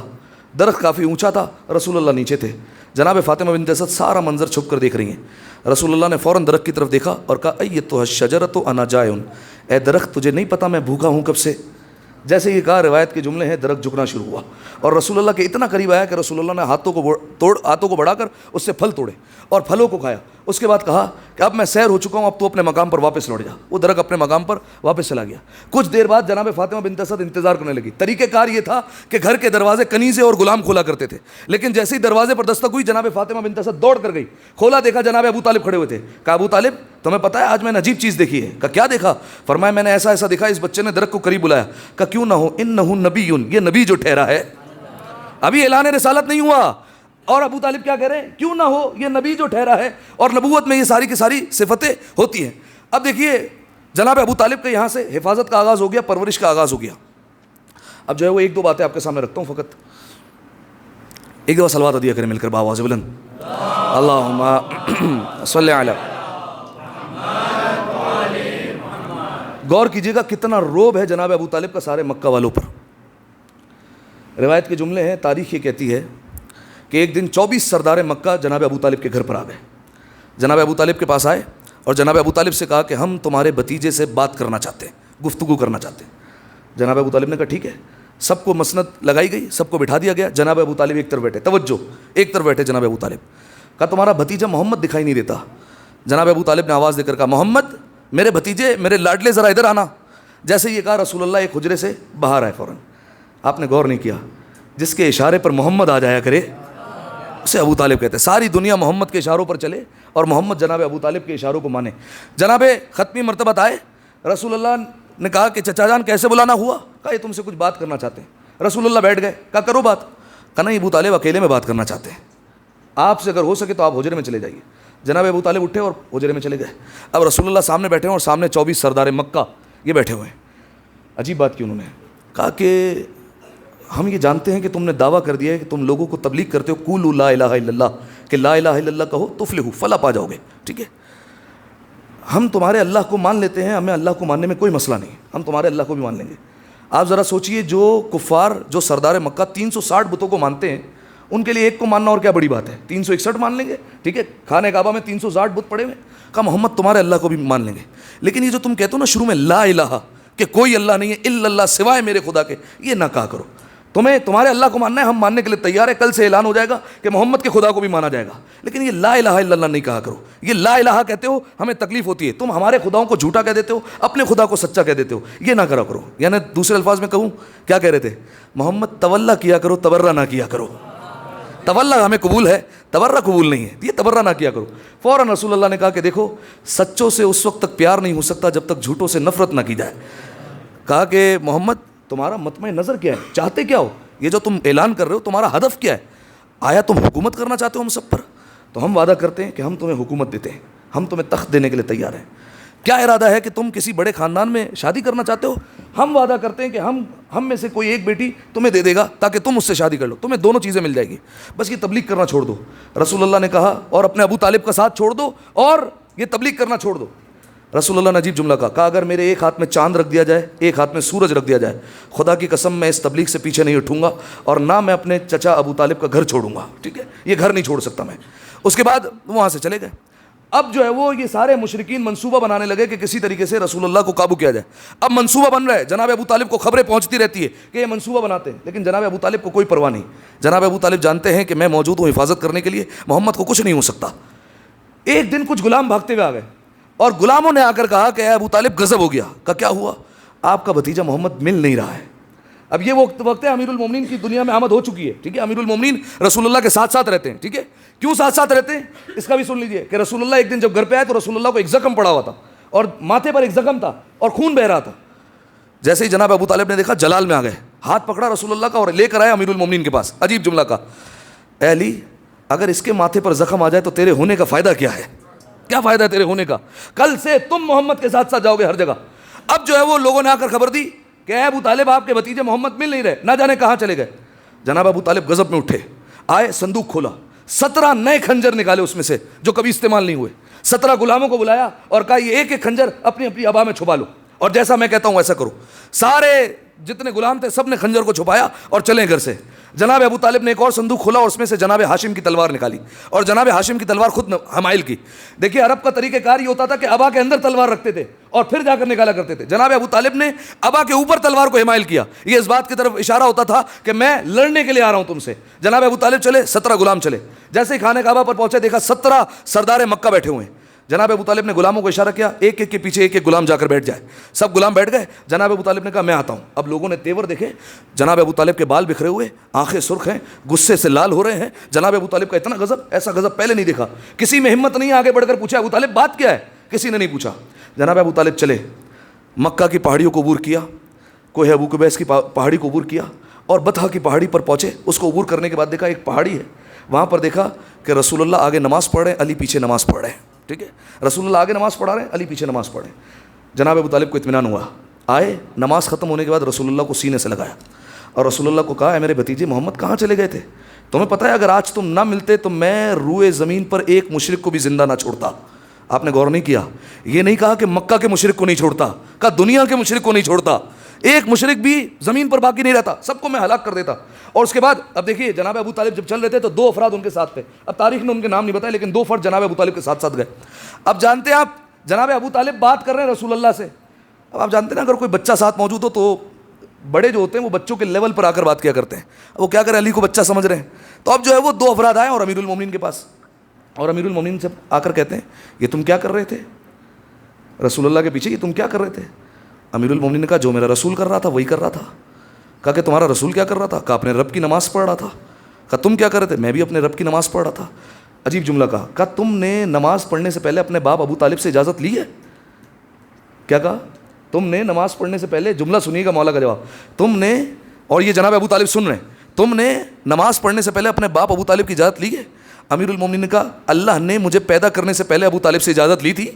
درخت کافی اونچا تھا, رسول اللہ نیچے تھے. جناب فاطمہ بنت اسد سارا منظر چھپ کر دیکھ رہی ہیں. رسول اللہ نے فوراً درخت کی طرف دیکھا اور کہا ایتھا الشجرۃ انا جائع, اے درخت تجھے نہیں پتہ میں بھوکا ہوں کب سے. جیسے یہ کہا, روایت کے جملے ہیں, درخت جھکنا شروع ہوا اور رسول اللہ کے اتنا قریب آیا کہ رسول اللہ نے ہاتھوں کو بڑھا کر اس سے پھل توڑے اور پھلوں کو کھایا. اس کے بعد کہا کہ اب میں سیر ہو چکا ہوں, اب تو اپنے مقام پر واپس لوٹ جا. وہ درخت اپنے مقام پر واپس چلا گیا. کچھ دیر بعد جناب فاطمہ بنت اسد انتظار کرنے لگی. طریقہ کار یہ تھا کہ گھر کے دروازے کنیزیں اور غلام کھولا کرتے تھے, لیکن جیسے ہی دروازے پر دستک ہوئی جناب فاطمہ بنت اسد دوڑ کر گئی. کھولا, دیکھا جناب ابو طالب کھڑے ہوئے تھے. کہا ابو طالب تمہیں پتہ ہے آج میں نے عجیب چیز دیکھی ہے. کہا کیا دیکھا؟ فرمایا میں نے ایسا ایسا دیکھا. اس بچے نے درخت کو قریب بلایا. کہا کیوں نہ ہو, انہ نبی, یہ نبی جو ٹھہرا ہے, ابھی اعلان رسالت نہیں ہوا. اور ابو طالب کیا کہہ رہے ہیں؟ کیوں نہ ہو, یہ نبی جو ٹھہرا ہے. اور نبوت میں یہ ساری کی ساری صفتیں ہوتی ہیں. اب دیکھیے جناب ابو طالب کے یہاں سے حفاظت کا آغاز ہو گیا, پرورش کا آغاز ہو گیا. اب جو ہے وہ ایک دو باتیں آپ کے سامنے رکھتا ہوں, فقط ایک دفعہ صلوات ادیا کریں مل کر بآواز بلند, اللہم صلی علی. غور کیجیے گا کتنا روب ہے جناب ابو طالب کا سارے مکہ والوں پر. روایت کے جملے ہیں, تاریخ یہ کہتی ہے کہ ایک دن 24 سردار مکہ جناب ابو طالب کے گھر پر آ گئے. جناب ابو طالب کے پاس آئے اور جناب ابو طالب سے کہا کہ ہم تمہارے بھتیجے سے بات کرنا چاہتے ہیں, گفتگو کرنا چاہتے ہیں. جناب ابو طالب نے کہا ٹھیک ہے. سب کو مسند لگائی گئی, سب کو بٹھا دیا گیا. جناب ابو طالب ایک طرف بیٹھے, توجہ, ایک طرف بیٹھے جناب ابو طالب. کہا تمہارا بھتیجا محمد دکھائی نہیں دیتا. جناب ابو طالب نے آواز دے کر کہا محمد, میرے بھتیجے, میرے لاڈلے, ذرا ادھر آنا. جیسے یہ کہا رسول اللہ ایک حجرے سے باہر آئے فوراً. آپ نے غور نہیں کیا, جس کے اشارے پر محمد آ جایا کرے اسے ابو طالب کہتے ہیں. ساری دنیا محمد کے اشاروں پر چلے اور محمد جناب ابو طالب کے اشاروں کو مانے. جناب ختمی مرتبہ آئے. رسول اللہ نے کہا کہ چچا جان کیسے بلانا ہوا؟ کہا یہ تم سے کچھ بات کرنا چاہتے ہیں. رسول اللہ بیٹھ گئے. کہا کرو بات. کہا نہیں ابو طالب اکیلے میں بات کرنا چاہتے ہیں, آپ سے اگر ہو سکے تو آپ حجرے میں چلے جائیے. جناب ابو طالب اٹھے اور حجرے میں چلے گئے. اب رسول اللہ سامنے بیٹھے ہیں اور سامنے 24 سردار مکہ یہ بیٹھے ہوئے ہیں. عجیب بات کی انہوں نے کہا کہ ہم یہ جانتے ہیں کہ تم نے دعویٰ کر دیا ہے کہ تم لوگوں کو تبلیغ کرتے ہو قولوا لا الہ الا اللہ, کہ لا الہ الا اللہ کہو تفلحوا, فلاح پا جاؤ گے. ٹھیک ہے, ہم تمہارے اللہ کو مان لیتے ہیں, ہمیں اللہ کو ماننے میں کوئی مسئلہ نہیں, ہم تمہارے اللہ کو بھی مان لیں گے. آپ ذرا سوچئے, جو کفار, جو سردار مکہ 360 بتوں کو مانتے ہیں, ان کے لیے ایک کو ماننا اور کیا بڑی بات ہے. 361 مان لیں گے. ٹھیک ہے, خانہ کعبہ میں 360 بت پڑے ہوئے. کہا محمد تمہارے اللہ کو بھی مان لیں گے, لیکن یہ جو تم کہتے ہو نا شروع میں لا الہ, کہ کوئی اللہ نہیں ہے الا اللہ, سوائے میرے خدا کے, یہ نہ کہا کرو. تمہارے اللہ کو ماننا ہے, ہم ماننے کے لیے تیار ہے. کل سے اعلان ہو جائے گا کہ محمد کے خدا کو بھی مانا جائے گا, لیکن یہ لا الہ الا اللہ نہیں کہا کرو. یہ لا الہ کہتے ہو ہمیں تکلیف ہوتی ہے, تم ہمارے خداؤں کو جھوٹا کہہ دیتے ہو, اپنے خدا کو سچا کہہ دیتے ہو, یہ نہ کرا کرو. یعنی دوسرے الفاظ میں کہوں, کیا کہہ رہے تھے محمد؟ تولا کیا کرو, تبرہ نہ کیا کرو. تولا ہمیں قبول ہے, تبرہ قبول نہیں ہے, یہ تبرہ نہ کیا کرو. فوراً رسول اللہ نے کہا کہ دیکھو سچوں سے اس وقت تک پیار نہیں ہو سکتا جب تک جھوٹوں سے نفرت نہ کی جائے. کہا کہ محمد تمہارا مطمع نظر کیا ہے, چاہتے کیا ہو, یہ جو تم اعلان کر رہے ہو تمہارا ہدف کیا ہے؟ آیا تم حکومت کرنا چاہتے ہو ہم سب پر؟ تو ہم وعدہ کرتے ہیں کہ ہم تمہیں حکومت دیتے ہیں, ہم تمہیں تخت دینے کے لیے تیار ہیں. کیا ارادہ ہے کہ تم کسی بڑے خاندان میں شادی کرنا چاہتے ہو؟ ہم وعدہ کرتے ہیں کہ ہم میں سے کوئی ایک بیٹی تمہیں دے دے گا تاکہ تم اس سے شادی کر لو, تمہیں دونوں چیزیں مل جائے گی, بس یہ تبلیغ کرنا چھوڑ دو. رسول اللہ نے کہا اور اپنے ابو طالب کا ساتھ چھوڑ دو اور یہ تبلیغ کرنا چھوڑ دو. رسول اللہ نے عجیب جملہ کہا اگر میرے ایک ہاتھ میں چاند رکھ دیا جائے, ایک ہاتھ میں سورج رکھ دیا جائے, خدا کی قسم میں اس تبلیغ سے پیچھے نہیں اٹھوں گا اور نہ میں اپنے چچا ابو طالب کا گھر چھوڑوں گا. ٹھیک ہے, یہ گھر نہیں چھوڑ سکتا میں. اس کے بعد وہاں سے چلے گئے. اب جو ہے وہ یہ سارے مشرکین منصوبہ بنانے لگے کہ کسی طریقے سے رسول اللہ کو قابو کیا جائے. اب منصوبہ بن رہا ہے, جناب ابو طالب کو خبریں پہنچتی رہتی ہے کہ یہ منصوبہ بناتے ہیں, لیکن جناب ابو طالب کو کوئی پرواہ نہیں. جناب ابو طالب جانتے ہیں کہ میں موجود ہوں حفاظت کرنے کے لیے, محمد کو کچھ نہیں ہو سکتا. ایک دن کچھ غلام بھاگتے ہوئے آ گئے اور غلاموں نے آ کر کہا کہ اے ابو طالب غضب ہو گیا. کہا کیا ہوا؟ آپ کا بھتیجا محمد مل نہیں رہا ہے. اب یہ وقت ہے امیر المومنین کی دنیا میں آمد ہو چکی ہے. ٹھیک ہے, امیر المومنین رسول اللہ کے ساتھ ساتھ رہتے ہیں. ٹھیک ہے, کیوں ساتھ ساتھ رہتے ہیں اس کا بھی سن لیجئے کہ رسول اللہ ایک دن جب گھر پہ آئے تو رسول اللہ کو ایک زخم پڑا ہوا تھا اور ماتھے پر ایک زخم تھا اور خون بہ رہا تھا. جیسے ہی جناب ابو طالب نے دیکھا جلال میں آ گئے, ہاتھ پکڑا رسول اللہ کا اور لے کر آئے امیر المومنین کے پاس. عجیب جملہ کا, اے علی اگر اس کے ماتھے پر زخم آ جائے تو تیرے ہونے کا فائدہ کیا ہے؟ کیا فائدہ ہے تیرے ہونے کا؟ کل سے تم محمد کے ساتھ ساتھ جاؤ گے ہر جگہ. اب جو ہے وہ لوگوں نے آ کر خبر دی کہ اے ابو طالب آپ کے بھتیجے محمد مل نہیں رہے, نہ جانے کہاں چلے گئے. جناب ابو طالب غضب میں اٹھے, آئے, صندوق کھولا, 17 نئے خنجر نکالے اس میں سے جو کبھی استعمال نہیں ہوئے. 17 غلاموں کو بلایا اور کہا یہ ایک ایک خنجر اپنی اپنی ابا میں چھپا لو اور جیسا میں کہتا ہوں ویسا کرو. سارے جتنے غلام تھے سب نے خنجر کو چھپایا اور چلے گھر سے. جناب ابو طالب نے ایک اور صندوق کھولا اور اس میں سے جناب ہاشم کی تلوار نکالی اور جناب ہاشم کی تلوار خود حمائل کی. دیکھیے عرب کا طریقہ کار یہ ہوتا تھا کہ ابا کے اندر تلوار رکھتے تھے اور پھر جا کر نکالا کرتے تھے. جناب ابو طالب نے ابا کے اوپر تلوار کو حمائل کیا. یہ اس بات کی طرف اشارہ ہوتا تھا کہ میں لڑنے کے لیے آ رہا ہوں تم سے. جناب ابو طالب چلے, 17 غلام چلے. جیسے ہی خانہ کعبہ پر پہنچے دیکھا 17 سردار مکہ بیٹھے ہوئے ہیں. جناب ابو طالب نے غلاموں کو اشارہ کیا ایک ایک کے پیچھے ایک ایک غلام جا کر بیٹھ جائے. سب غلام بیٹھ گئے. جناب ابو طالب نے کہا میں آتا ہوں. اب لوگوں نے تیور دیکھے, جناب ابو طالب کے بال بکھرے ہوئے, آنکھیں سرخ ہیں, غصے سے لال ہو رہے ہیں. جناب ابو طالب کا اتنا غضب, ایسا غضب پہلے نہیں دیکھا. کسی میں ہمت نہیں آگے بڑھ کر پوچھا ابو طالب بات کیا ہے, کسی نے نہیں پوچھا. جناب ابو طالب چلے, مکہ کی پہاڑیوں کو عبور کیا, کوہ ابو قبیس کی پہاڑی کو عبور کیا اور بطحا کی پہاڑی پر پہنچے. اس کو عبور کرنے کے بعد دیکھا ایک پہاڑی ہے, وہاں پر دیکھا کہ رسول اللہ آگے نماز پڑھ رہے ہیں, علی پیچھے نماز پڑھ رہے ہیں. ٹھیک ہے, رسول اللہ آگے نماز پڑھا رہے ہیں, علی پیچھے نماز پڑھے. جناب ابو طالب کو اطمینان ہوا. آئے, نماز ختم ہونے کے بعد رسول اللہ کو سینے سے لگایا اور رسول اللہ کو کہا اے میرے بھتیجے محمد کہاں چلے گئے تھے؟ تمہیں پتہ ہے اگر آج تم نہ ملتے تو میں روئے زمین پر ایک مشرک کو بھی زندہ نہ چھوڑتا. آپ نے غور نہیں کیا, یہ نہیں کہا کہ مکہ کے مشرک کو نہیں چھوڑتا, کہا دنیا کے مشرک کو نہیں چھوڑتا. ایک مشرک بھی زمین پر باقی نہیں رہتا, سب کو میں ہلاک کر دیتا. اور اس کے بعد اب دیکھیے جناب ابو طالب جب چل رہے تھے تو 2 افراد ان کے ساتھ تھے. اب تاریخ نے ان کے نام نہیں بتایا لیکن 2 فرد جناب ابو طالب کے ساتھ ساتھ گئے. اب جانتے ہیں آپ جناب ابو طالب بات کر رہے ہیں رسول اللہ سے. اب آپ جانتے ہیں نا اگر کوئی بچہ ساتھ موجود ہو تو بڑے جو ہوتے ہیں وہ بچوں کے لیول پر آ کر بات کیا کرتے ہیں. وہ کیا کریں, علی کو بچہ سمجھ رہے ہیں. تو اب جو ہے وہ 2 افراد آئے اور امیر المومنین کے پاس, اور امیر المومنین سے آ کر کہتے ہیں یہ تم کیا کر رہے تھے رسول اللہ کے پیچھے, یہ تم کیا کر رہے تھے؟ امیر المومنین نے کہا جو میرا رسول کر رہا تھا وہی کر رہا تھا. کہا کہ تمہارا رسول کیا کر رہا تھا؟ کہا اپنے رب کی نماز پڑھ رہا تھا. کہا تم کیا کر رہے تھے؟ میں بھی اپنے رب کی نماز پڑھ رہا تھا. عجیب جملہ کہا. کہا تم نے نماز پڑھنے سے پہلے اپنے باپ ابو طالب سے اجازت لی ہے؟ کیا کہا؟ تم نے نماز پڑھنے سے پہلے, جملہ سنیے گا مولا کا جواب, تم نے, اور یہ جناب ابو طالب سن رہے ہیں, تم نے نماز پڑھنے سے پہلے اپنے باپ ابو طالب کی اجازت لی ہے؟ امیر المومنین نے کہا اللہ نے مجھے پیدا کرنے سے پہلے ابو طالب سے اجازت لی تھی.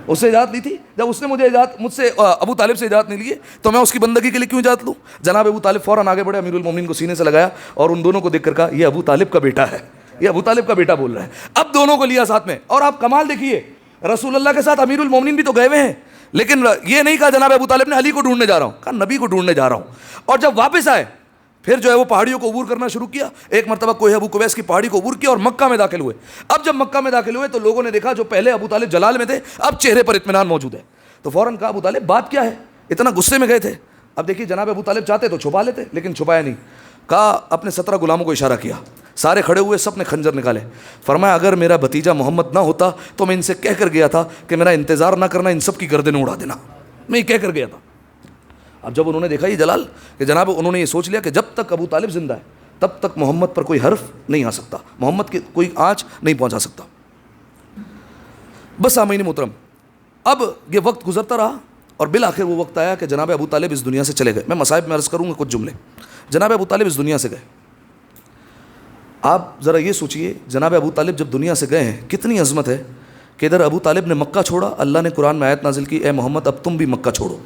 اس سے اجازت لی تھی. جب اس نے مجھ سے ابو طالب سے اجازت نہیں لی ہے تو میں اس کی بندگی کے لیے کیوں اجازت لوں؟ جناب ابو طالب فوراً آگے بڑھے, امیر المومنین کو سینے سے لگایا اور ان دونوں کو دیکھ کر کہا یہ ابو طالب کا بیٹا ہے, یہ ابو طالب کا بیٹا بول رہا ہے. اب دونوں کو لیا ساتھ میں. اور آپ کمال دیکھیے, رسول اللہ کے ساتھ امیر المومنین بھی تو گئے ہوئے ہیں لیکن یہ نہیں کہا جناب ابو طالب نے علی کو ڈھونڈنے جا رہا ہوں, کہا نبی کو ڈھونڈنے جا رہا ہوں. اور جب واپس آئے پھر جو ہے وہ پہاڑیوں کو عبور کرنا شروع کیا. ایک مرتبہ کوہ ابو قبیس کی پہاڑی کو عبور کیا اور مکہ میں داخل ہوئے. اب جب مکہ میں داخل ہوئے تو لوگوں نے دیکھا جو پہلے ابو طالب جلال میں تھے اب چہرے پر اطمینان موجود ہے. تو فوراً کہا ابو طالب بات کیا ہے, اتنا غصے میں گئے تھے؟ اب دیکھیے جناب ابو طالب چاہتے تو چھپا لیتے لیکن چھپایا نہیں. کہا اپنے 17 غلاموں کو اشارہ کیا, سارے کھڑے ہوئے, سب نے خنجر نکالے. فرمایا اگر میرا بھتیجا محمد نہ ہوتا تو میں ان سے کہہ کر گیا تھا کہ میرا انتظار نہ کرنا, ان سب کی گردنیں اڑا دینا, میں یہ کہہ کر گیا تھا. اب جب انہوں نے دیکھا یہ جلال کہ جناب انہوں نے یہ سوچ لیا کہ جب تک ابو طالب زندہ ہے تب تک محمد پر کوئی حرف نہیں آ سکتا, محمد کی کوئی آنچ نہیں پہنچا سکتا. بس سامعین محترم, اب یہ وقت گزرتا رہا اور بالآخر وہ وقت آیا کہ جناب ابو طالب اس دنیا سے چلے گئے. میں مصائب میں عرض کروں گا کچھ جملے. جناب ابو طالب اس دنیا سے گئے. آپ ذرا یہ سوچئے جناب ابو طالب جب دنیا سے گئے ہیں کتنی عظمت ہے کہ ادھر ابو طالب نے مکہ چھوڑا, اللہ نے قرآن میں آیت نازل کی اے محمد اب تم بھی مکہ چھوڑو,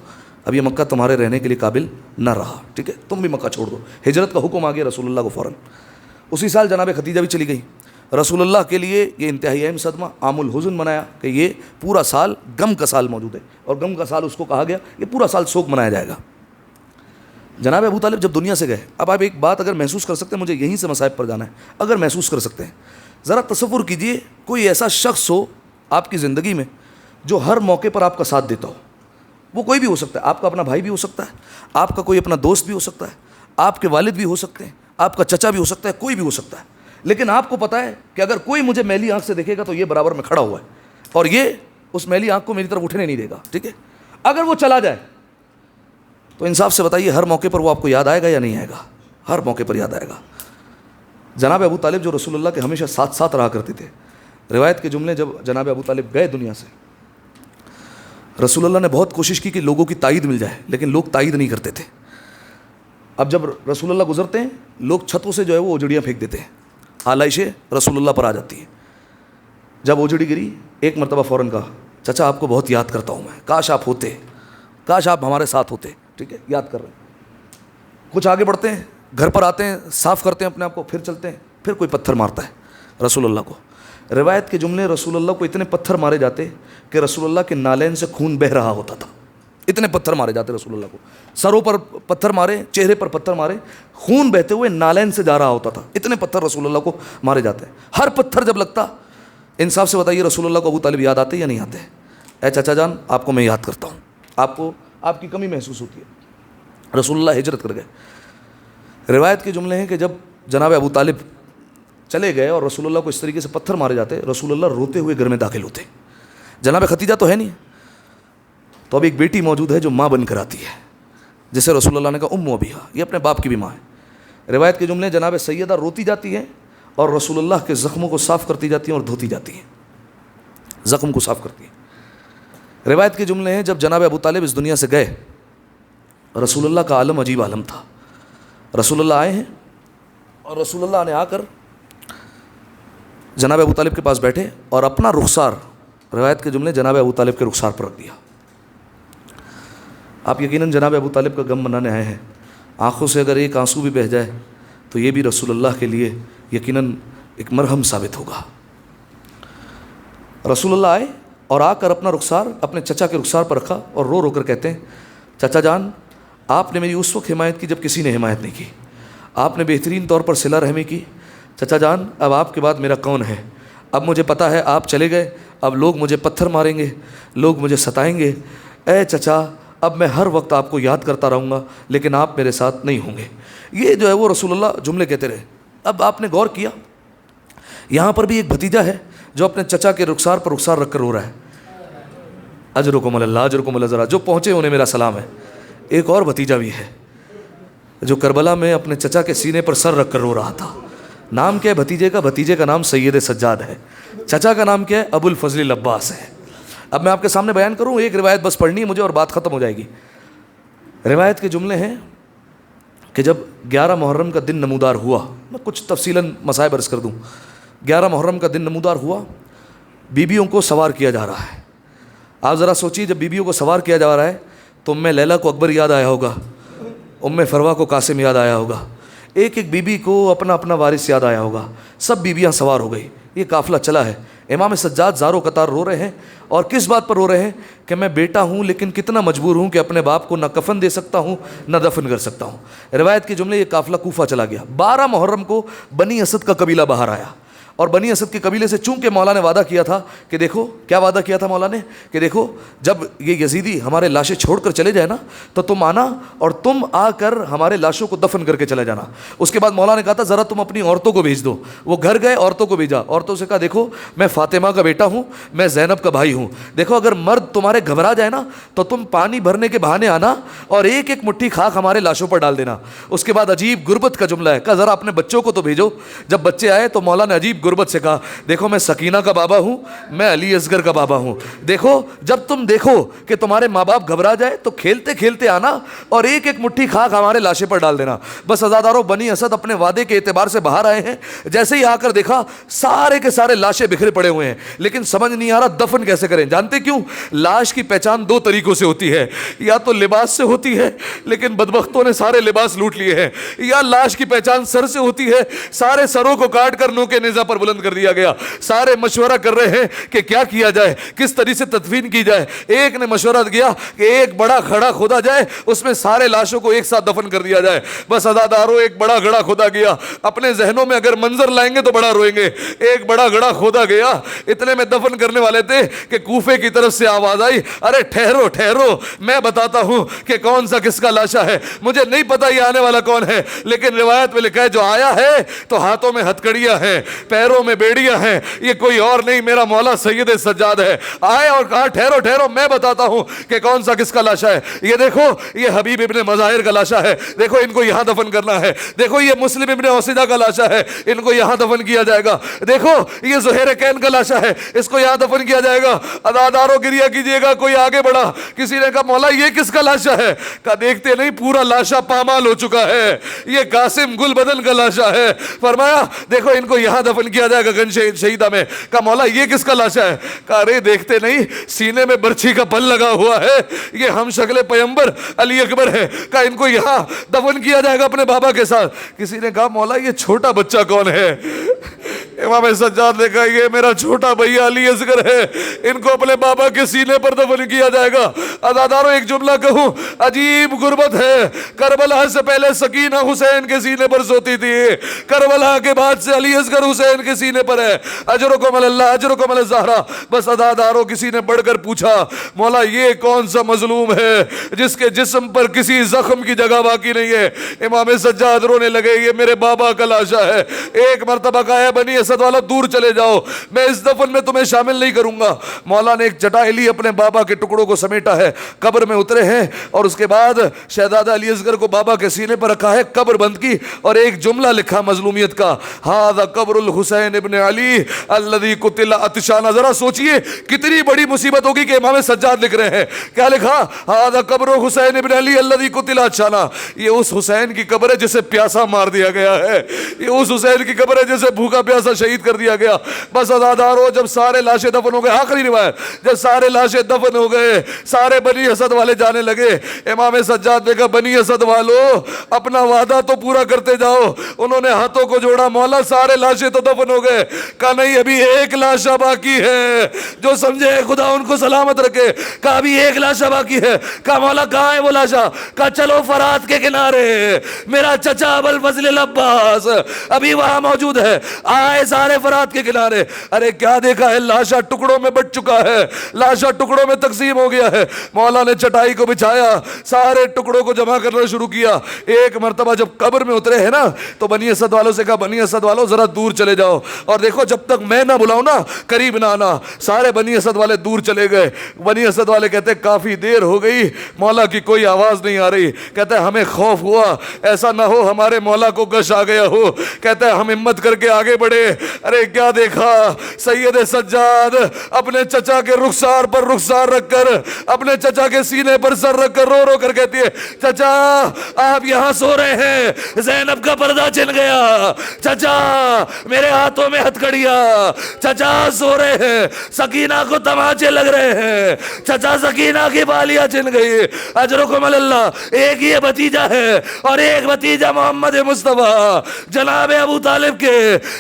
اب یہ مکہ تمہارے رہنے کے لیے قابل نہ رہا, ٹھیک ہے, تم بھی مکہ چھوڑ دو. ہجرت کا حکم آ گیا رسول اللہ کو فوراً. اسی سال جناب خدیجہ بھی چلی گئی. رسول اللہ کے لیے یہ انتہائی اہم صدمہ, عام الحزن منایا کہ یہ پورا سال غم کا سال موجود ہے, اور غم کا سال اس کو کہا گیا, یہ پورا سال سوگ منایا جائے گا. جناب ابو طالب جب دنیا سے گئے, اب آپ ایک بات اگر محسوس کر سکتے ہیں, مجھے یہیں سے مصائب پر جانا ہے, اگر محسوس کر سکتے ہیں ذرا تصور کیجئے کوئی ایسا شخص ہو آپ کی زندگی میں جو ہر موقع پر آپ کا ساتھ دیتا ہو. وہ کوئی بھی ہو سکتا ہے, آپ کا اپنا بھائی بھی ہو سکتا ہے, آپ کا کوئی اپنا دوست بھی ہو سکتا ہے, آپ کے والد بھی ہو سکتے ہیں, آپ کا چچا بھی ہو سکتا ہے, کوئی بھی ہو سکتا ہے. لیکن آپ کو پتہ ہے کہ اگر کوئی مجھے میلی آنکھ سے دیکھے گا تو یہ برابر میں کھڑا ہوا ہے اور یہ اس میلی آنکھ کو میری طرف اٹھنے نہیں دے گا, ٹھیک ہے. اگر وہ چلا جائے تو انصاف سے بتائیے ہر موقع پر وہ آپ کو یاد آئے گا یا نہیں آئے گا؟ ہر موقع پر یاد آئے گا. جناب ابو طالب جو رسول اللہ کے ہمیشہ ساتھ ساتھ رہا کرتے تھے. روایت کے جملے, جب جناب ابو طالب گئے دنیا سے, رسول اللہ نے بہت کوشش کی کہ لوگوں کی تائید مل جائے لیکن لوگ تائید نہیں کرتے تھے. اب جب رسول اللہ گزرتے ہیں لوگ چھتوں سے جو ہے وہ اوجڑیاں پھینک دیتے ہیں, آلائشیں رسول اللہ پر آ جاتی ہیں. جب اوجڑی گری ایک مرتبہ فوراً کہا چچا آپ کو بہت یاد کرتا ہوں میں, کاش آپ ہوتے, کاش آپ ہمارے ساتھ ہوتے, ٹھیک ہے, یاد کر رہے ہیں. کچھ آگے بڑھتے ہیں, گھر پر آتے ہیں, صاف کرتے ہیں اپنے آپ کو, پھر چلتے ہیں, پھر کوئی پتھر مارتا ہے رسول اللہ کو. روایت کے جملے, رسول اللہ کو اتنے پتھر مارے جاتے کہ رسول اللہ کے نالین سے خون بہہ رہا ہوتا تھا. اتنے پتھر مارے جاتے رسول اللہ کو, سروں پر پتھر مارے, چہرے پر پتھر مارے, خون بہتے ہوئے نالین سے جا رہا ہوتا تھا, اتنے پتھر رسول اللہ کو مارے جاتے ہیں. ہر پتھر جب لگتا, انصاف سے بتائیے رسول اللہ کو ابو طالب یاد آتے یا نہیں آتے؟ اے چچا جان آپ کو میں یاد کرتا ہوں, آپ کو آپ کی کمی محسوس ہوتی ہے. رسول اللہ ہجرت کر گئے. روایت کے جملے ہیں کہ جب جناب ابو طالب چلے گئے اور رسول اللہ کو اس طریقے سے پتھر مارے جاتے, رسول اللہ روتے ہوئے گھر میں داخل ہوتے. جناب ختیجہ تو ہے نہیں, تو اب ایک بیٹی موجود ہے جو ماں بن کر آتی ہے, جسے رسول اللہ نے کہا ام ابیہا, یہ اپنے باپ کی بھی ماں ہے. روایت کے جملے جناب سیدہ روتی جاتی ہیں اور رسول اللہ کے زخموں کو صاف کرتی جاتی ہیں اور دھوتی جاتی ہیں, زخم کو صاف کرتی ہیں. روایت کے جملے ہیں جب جناب ابو طالب اس دنیا سے گئے, رسول اللہ کا عالم عجیب عالم تھا. رسول اللہ آئے ہیں اور رسول اللہ نے آ کر جناب ابو طالب کے پاس بیٹھے اور اپنا رخسار, روایت کے جملے جناب ابو طالب کے رخسار پر رکھ دیا. آپ یقیناً جناب ابو طالب کا غم منانے آئے ہیں, آنکھوں سے اگر ایک آنسو بھی بہہ جائے تو یہ بھی رسول اللہ کے لیے یقیناً ایک مرہم ثابت ہوگا. رسول اللہ آئے اور آ کر اپنا رخسار اپنے چچا کے رخسار پر رکھا اور رو رو کر کہتے ہیں چچا جان آپ نے میری اس وقت حمایت کی جب کسی نے حمایت نہیں کی, آپ نے بہترین طور پر صلہ رحمی کی. چچا جان اب آپ کے بعد میرا کون ہے؟ اب مجھے پتہ ہے آپ چلے گئے, اب لوگ مجھے پتھر ماریں گے, لوگ مجھے ستائیں گے. اے چچا اب میں ہر وقت آپ کو یاد کرتا رہوں گا لیکن آپ میرے ساتھ نہیں ہوں گے. یہ جو ہے وہ رسول اللہ جملے کہتے رہے. اب آپ نے غور کیا, یہاں پر بھی ایک بھتیجا ہے جو اپنے چچا کے رخسار پر رخسار رکھ کر رو رہا ہے. اجرکم اللہ اجرکم اللہ, ذرا جو پہنچے انہیں میرا سلام ہے. ایک اور بھتیجا بھی ہے جو کربلا میں اپنے چچا کے سینے پر سر رکھ کر رو رہا تھا. نام کیا ہے بھتیجے کا؟ بھتیجے کا نام سید سجاد ہے. چچا کا نام کیا ہے؟ ابو الفضل العباس ہے. اب میں آپ کے سامنے بیان کروں, ایک روایت بس پڑھنی ہے مجھے اور بات ختم ہو جائے گی. روایت کے جملے ہیں کہ جب 11 محرم کا دن نمودار ہوا, میں کچھ تفصیلاً مصائب عرض کر دوں. 11 محرم کا دن نمودار ہوا, بیویوں کو سوار کیا جا رہا ہے. آپ ذرا سوچیے جب بیویوں کو سوار کیا جا رہا ہے تو ام لیلہ کو اکبر یاد آیا ہوگا, ام فروا کو قاسم یاد آیا ہوگا, ایک ایک بیوی کو اپنا اپنا وارث یاد آیا ہوگا. سب بیویاں سوار ہو گئی, یہ قافلہ چلا ہے. امام سجاد زارو قطار رو رہے ہیں, اور کس بات پر رو رہے ہیں کہ میں بیٹا ہوں لیکن کتنا مجبور ہوں کہ اپنے باپ کو نہ کفن دے سکتا ہوں نہ دفن کر سکتا ہوں. روایت کے جملے یہ قافلہ کوفہ چلا گیا. 12 محرم کو بنی اسد کا قبیلہ باہر آیا, اور بنی اسد کے قبیلے سے چونکہ مولا نے وعدہ کیا تھا کہ دیکھو, کیا وعدہ کیا تھا مولا نے کہ دیکھو جب یہ یزیدی ہمارے لاشیں چھوڑ کر چلے جائے نا تو تم آنا اور تم آ کر ہمارے لاشوں کو دفن کر کے چلے جانا. اس کے بعد مولا نے کہا تھا ذرا تم اپنی عورتوں کو بھیج دو. وہ گھر گئے, عورتوں کو بھیجا, عورتوں سے کہا دیکھو میں فاطمہ کا بیٹا ہوں, میں زینب کا بھائی ہوں, دیکھو اگر مرد تمہارے گھبرا جائے نا تو تم پانی بھرنے کے بہانے آنا اور ایک ایک مٹھی خاک ہمارے لاشوں پر ڈال دینا. اس کے بعد عجیب غربت کا جملہ ہے, کہا ذرا اپنے بچوں کو تو بھیجو. جب بچے آئے تو مولا نے عجیب غربت سے کہا دیکھو میں سکینہ کا بابا ہوں, میں علی اصغر کا بابا ہوں, دیکھو جب تم دیکھو کہ تمہارے ماں باپ گھبرا جائے تو کھیلتے کھیلتے آنا اور ایک ایک مٹھی خاک ہمارے لاشے پر ڈال دینا. بس عزاداروں بنی اسد اپنے وعدے کے اعتبار سے باہر آئے ہیں. جیسے ہی آ کر دیکھا سارے کے سارے لاشیں بکھرے پڑے ہوئے ہیں, لیکن سمجھ نہیں آ رہا دفن کیسے کریں. جانتے کیوں؟ لاش کی پہچان 2 طریقوں سے ہوتی ہے, یا تو لباس سے ہوتی ہے لیکن بدبختوں نے سارے لباس لوٹ لیے ہیں, یا لاش کی پہچان سر سے ہوتی ہے, سارے سروں کو کاٹ کر نوک نیزہ پر بلند کر دیا گیا. سارے مشورہ کر رہے ہیں کہ کیا کیا جائے, کس طریقے سے تدفین کی جائے. ایک نے مشورہ کیا کہ ایک بڑا گھڑا کھودا جائے, اس میں سارے لاشوں کو ایک ساتھ دفن کر دیا جائے. بس عزاداروں ایک بڑا گھڑا کھودا گیا. اپنے ذہنوں میں اگر منظر لائیں گے تو بڑا روئیں گے. ایک بڑا گھڑا کھودا گیا, اتنے میں دفن کرنے والے تھے کہ کوفے کی طرف سے آواز آئی ارے ٹھہرو ٹھہرو, میں بتاتا ہوں کہ کون سا کس کا لاشا ہے. مجھے نہیں پتا یہ آنے والا کون ہے, لیکن روایت میں لکھا ہے جو آیا ہے تو ہاتھوں میں ہتکڑیاں ہیں, پیروں میں بیڑیاں ہیں, یہ کوئی اور نہیں میرا مولا سید سجاد ہے. آئے اور کہا ٹھہرو ٹھہرو میں بتاتا ہوں کہ کون سا کس کا لاشا ہے. یہ دیکھو یہ حبیب ابن مظاہر کا لاشا ہے, دیکھو ان کو یہاں دفن کرنا ہے. دیکھو یہ مسلم ابن اوسیدہ کا لاشا ہے, ان کو یہاں دفن کیا جائے گا. دیکھو یہ زہیر کین کا لاشا ہے, اس کو یہاں دفن کیا جائے گا. عزاداروں گریہ کیجیے گا. کوئی آگے بڑھا, کسی نے کہا مولا یہ کس کا لاشا ہے؟ کہا دیکھتے نہیں پورا لاشا پامال ہو چکا ہے, یہ قاسم گل بدن کا لاشا ہے. فرمایا دیکھو ان کو یہاں دفن کیا جائے گا گن شہیدہ میں. کہا مولا یہ کس کا لاشا ہے؟ کہا ارے دیکھتے نہیں سینے میں برچھی کا پل لگا ہوا ہے, یہ ہم شکل پیغمبر علی اکبر ہے. کہا ان کو یہاں دفن کیا جائے گا اپنے بابا کے ساتھ. کسی نے کہا مولا یہ چھوٹا بچہ کون ہے؟ امام سجاد نے کہا یہ میرا چھوٹا بھیا علی اصغر ہے, ان کو اپنے بابا کے سینے پر دفن کیا جائے گا. عزاداروں ایک جملہ کہوں, عجیب غربت ہے. کربلا سے پہلے سکینہ حسین کے سینے پر سوتی تھی, کربلا کے بعد سے علی اصغر حسین کے سینے پر ہے. اجرکم اللہ اجرکم الزہرا. بس عزاداروں کسی نے بڑھ کر پوچھا مولا یہ کون سا مظلوم ہے جس کے جسم پر کسی زخم کی جگہ باقی نہیں ہے؟ امام سجاد رونے لگے یہ میرے بابا کا لاشا ہے. ایک مرتبہ کہا ہے بنی اسد والا دور چلے جاؤ, میں اس دفن میں تمہیں شامل نہیں کروں گا. مولا نے ایک چٹائی لی, اپنے بابا کے ٹکڑوں کو سمیٹا ہے, قبر میں اترے ہیں, اور اس کے بعد شہزادہ علی اصغر کو بابا کے سینے پر رکھا ہے, قبر بند کی, اور ایک جملہ لکھا مظلومیت کا, ھذا قبر الحسین ابن علی الذی قتل عطشانا. ذرا سوچئے کتنی بڑی مصیبت ہوگی کہ امام سجاد لکھ رہے ہیں. کیا لکھا؟ ھذا قبر حسین ابن علی الذی قتل عطشانا. یہ اس حسین کی قبر ہے جسے پیاسا مار دیا گیا ہے, یہ اس حسین کی قبر ہے جسے بھوکا پیاسا شہید کر دیا گیا. بس عزادارو جب سارے لاشیں دفن ہو گئے, آخری روایت, جب سارے لاشیں دفن ہو گئے, سارے بنی اسد والے جانے لگے. امام سجاد نے کہا بنی اسد والو اپنا وعدہ تو پورا کرتے جاؤ. انہوں نے ہاتھوں کو جوڑا, مولا سارے لاشیں تو دفن ہو گئے. کہا نہیں ابھی ایک لاشا باقی ہے, جو سمجھے خدا ان کو سلامت رکھے. کہا ابھی ایک لاشا باقی ہے. کہا مولا کہاں ہے وہ لاشا؟ کہا چلو فرات کے کنارے, میرا چچا ابوالفضل العباس ابھی وہاں موجود ہے. آئے سارے فرات کے کنارے. ارے کیا دیکھا ہے, لاشا ٹکڑوں میں بٹ چکا ہے, لاشا ٹکڑوں میں تقسیم ہو گیا ہے. مولا نے چٹائی کو بچھایا, سارے ٹکڑوں کو جمع کرنا شروع کیا. ایک مرتبہ جب قبر میں اترے ہیں نا تو بنی اسد والوں سے کہا بنی اسد والوں ذرا دور چلے جاؤ, اور دیکھو جب تک میں نہ بلاؤں نا قریب نہ آنا. سارے بنی اسد والے دور چلے گئے. بنی اسد والے کہتے کافی دیر ہو گئی, مولا کی کوئی آواز نہیں آ رہی. کہتے ہمیں خوف ہوا ایسا نہ ہو ہمارے مولا کو گش آ گیا ہو. کہتے ہم ہمت کر کے آگے بڑھے. ارے کیا دیکھا, سید سجاد اپنے چچا کے رخسار پر رخسار رکھ کر, اپنے چچا کے سینے پر سر رکھ کر رو رو کر کہتی ہے چچا آپ یہاں سو رہے ہیں, زینب کا پردہ چل گیا, چچا میرے ہاتھوں میں ہتھکڑیاں, چچا سو رہے ہیں, سکینہ کو تماچے لگ رہے ہیں, چچا سکینہ کی بالیاں چن گئی. اجرکم اللہ. ایک یہ بھتیجا ہے اور ایک بھتیجا محمد مصطفیٰ جناب ابو طالب کے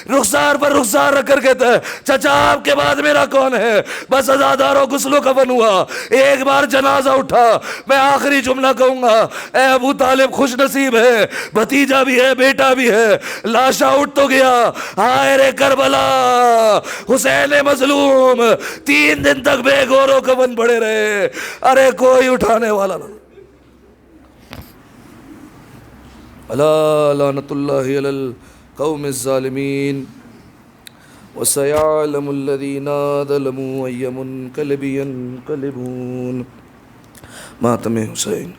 رخسار پر رخسار رکھ کر کہتا ہے چچا آپ کے بعد میرا کون ہے؟ بس عزاداروں غسل و کفن ہوا, ایک بار جنازہ اٹھا. میں آخری جملہ کہوں گا, اے ابو طالب خوش نصیب ہے, بھتیجا بھی ہے بیٹا بھی ہے. لاشا اٹھ تو گیا, ہائے رے کربلا حسین مظلوم 3 دن تک بے گور و کفن پڑے رہے. ارے کوئی اٹھانے والا نہ. الا لعنت اللہ علی القوم الظالمین وسيعلم الذين ظلموا أي منقلب ينقلبون. ماتم حسین.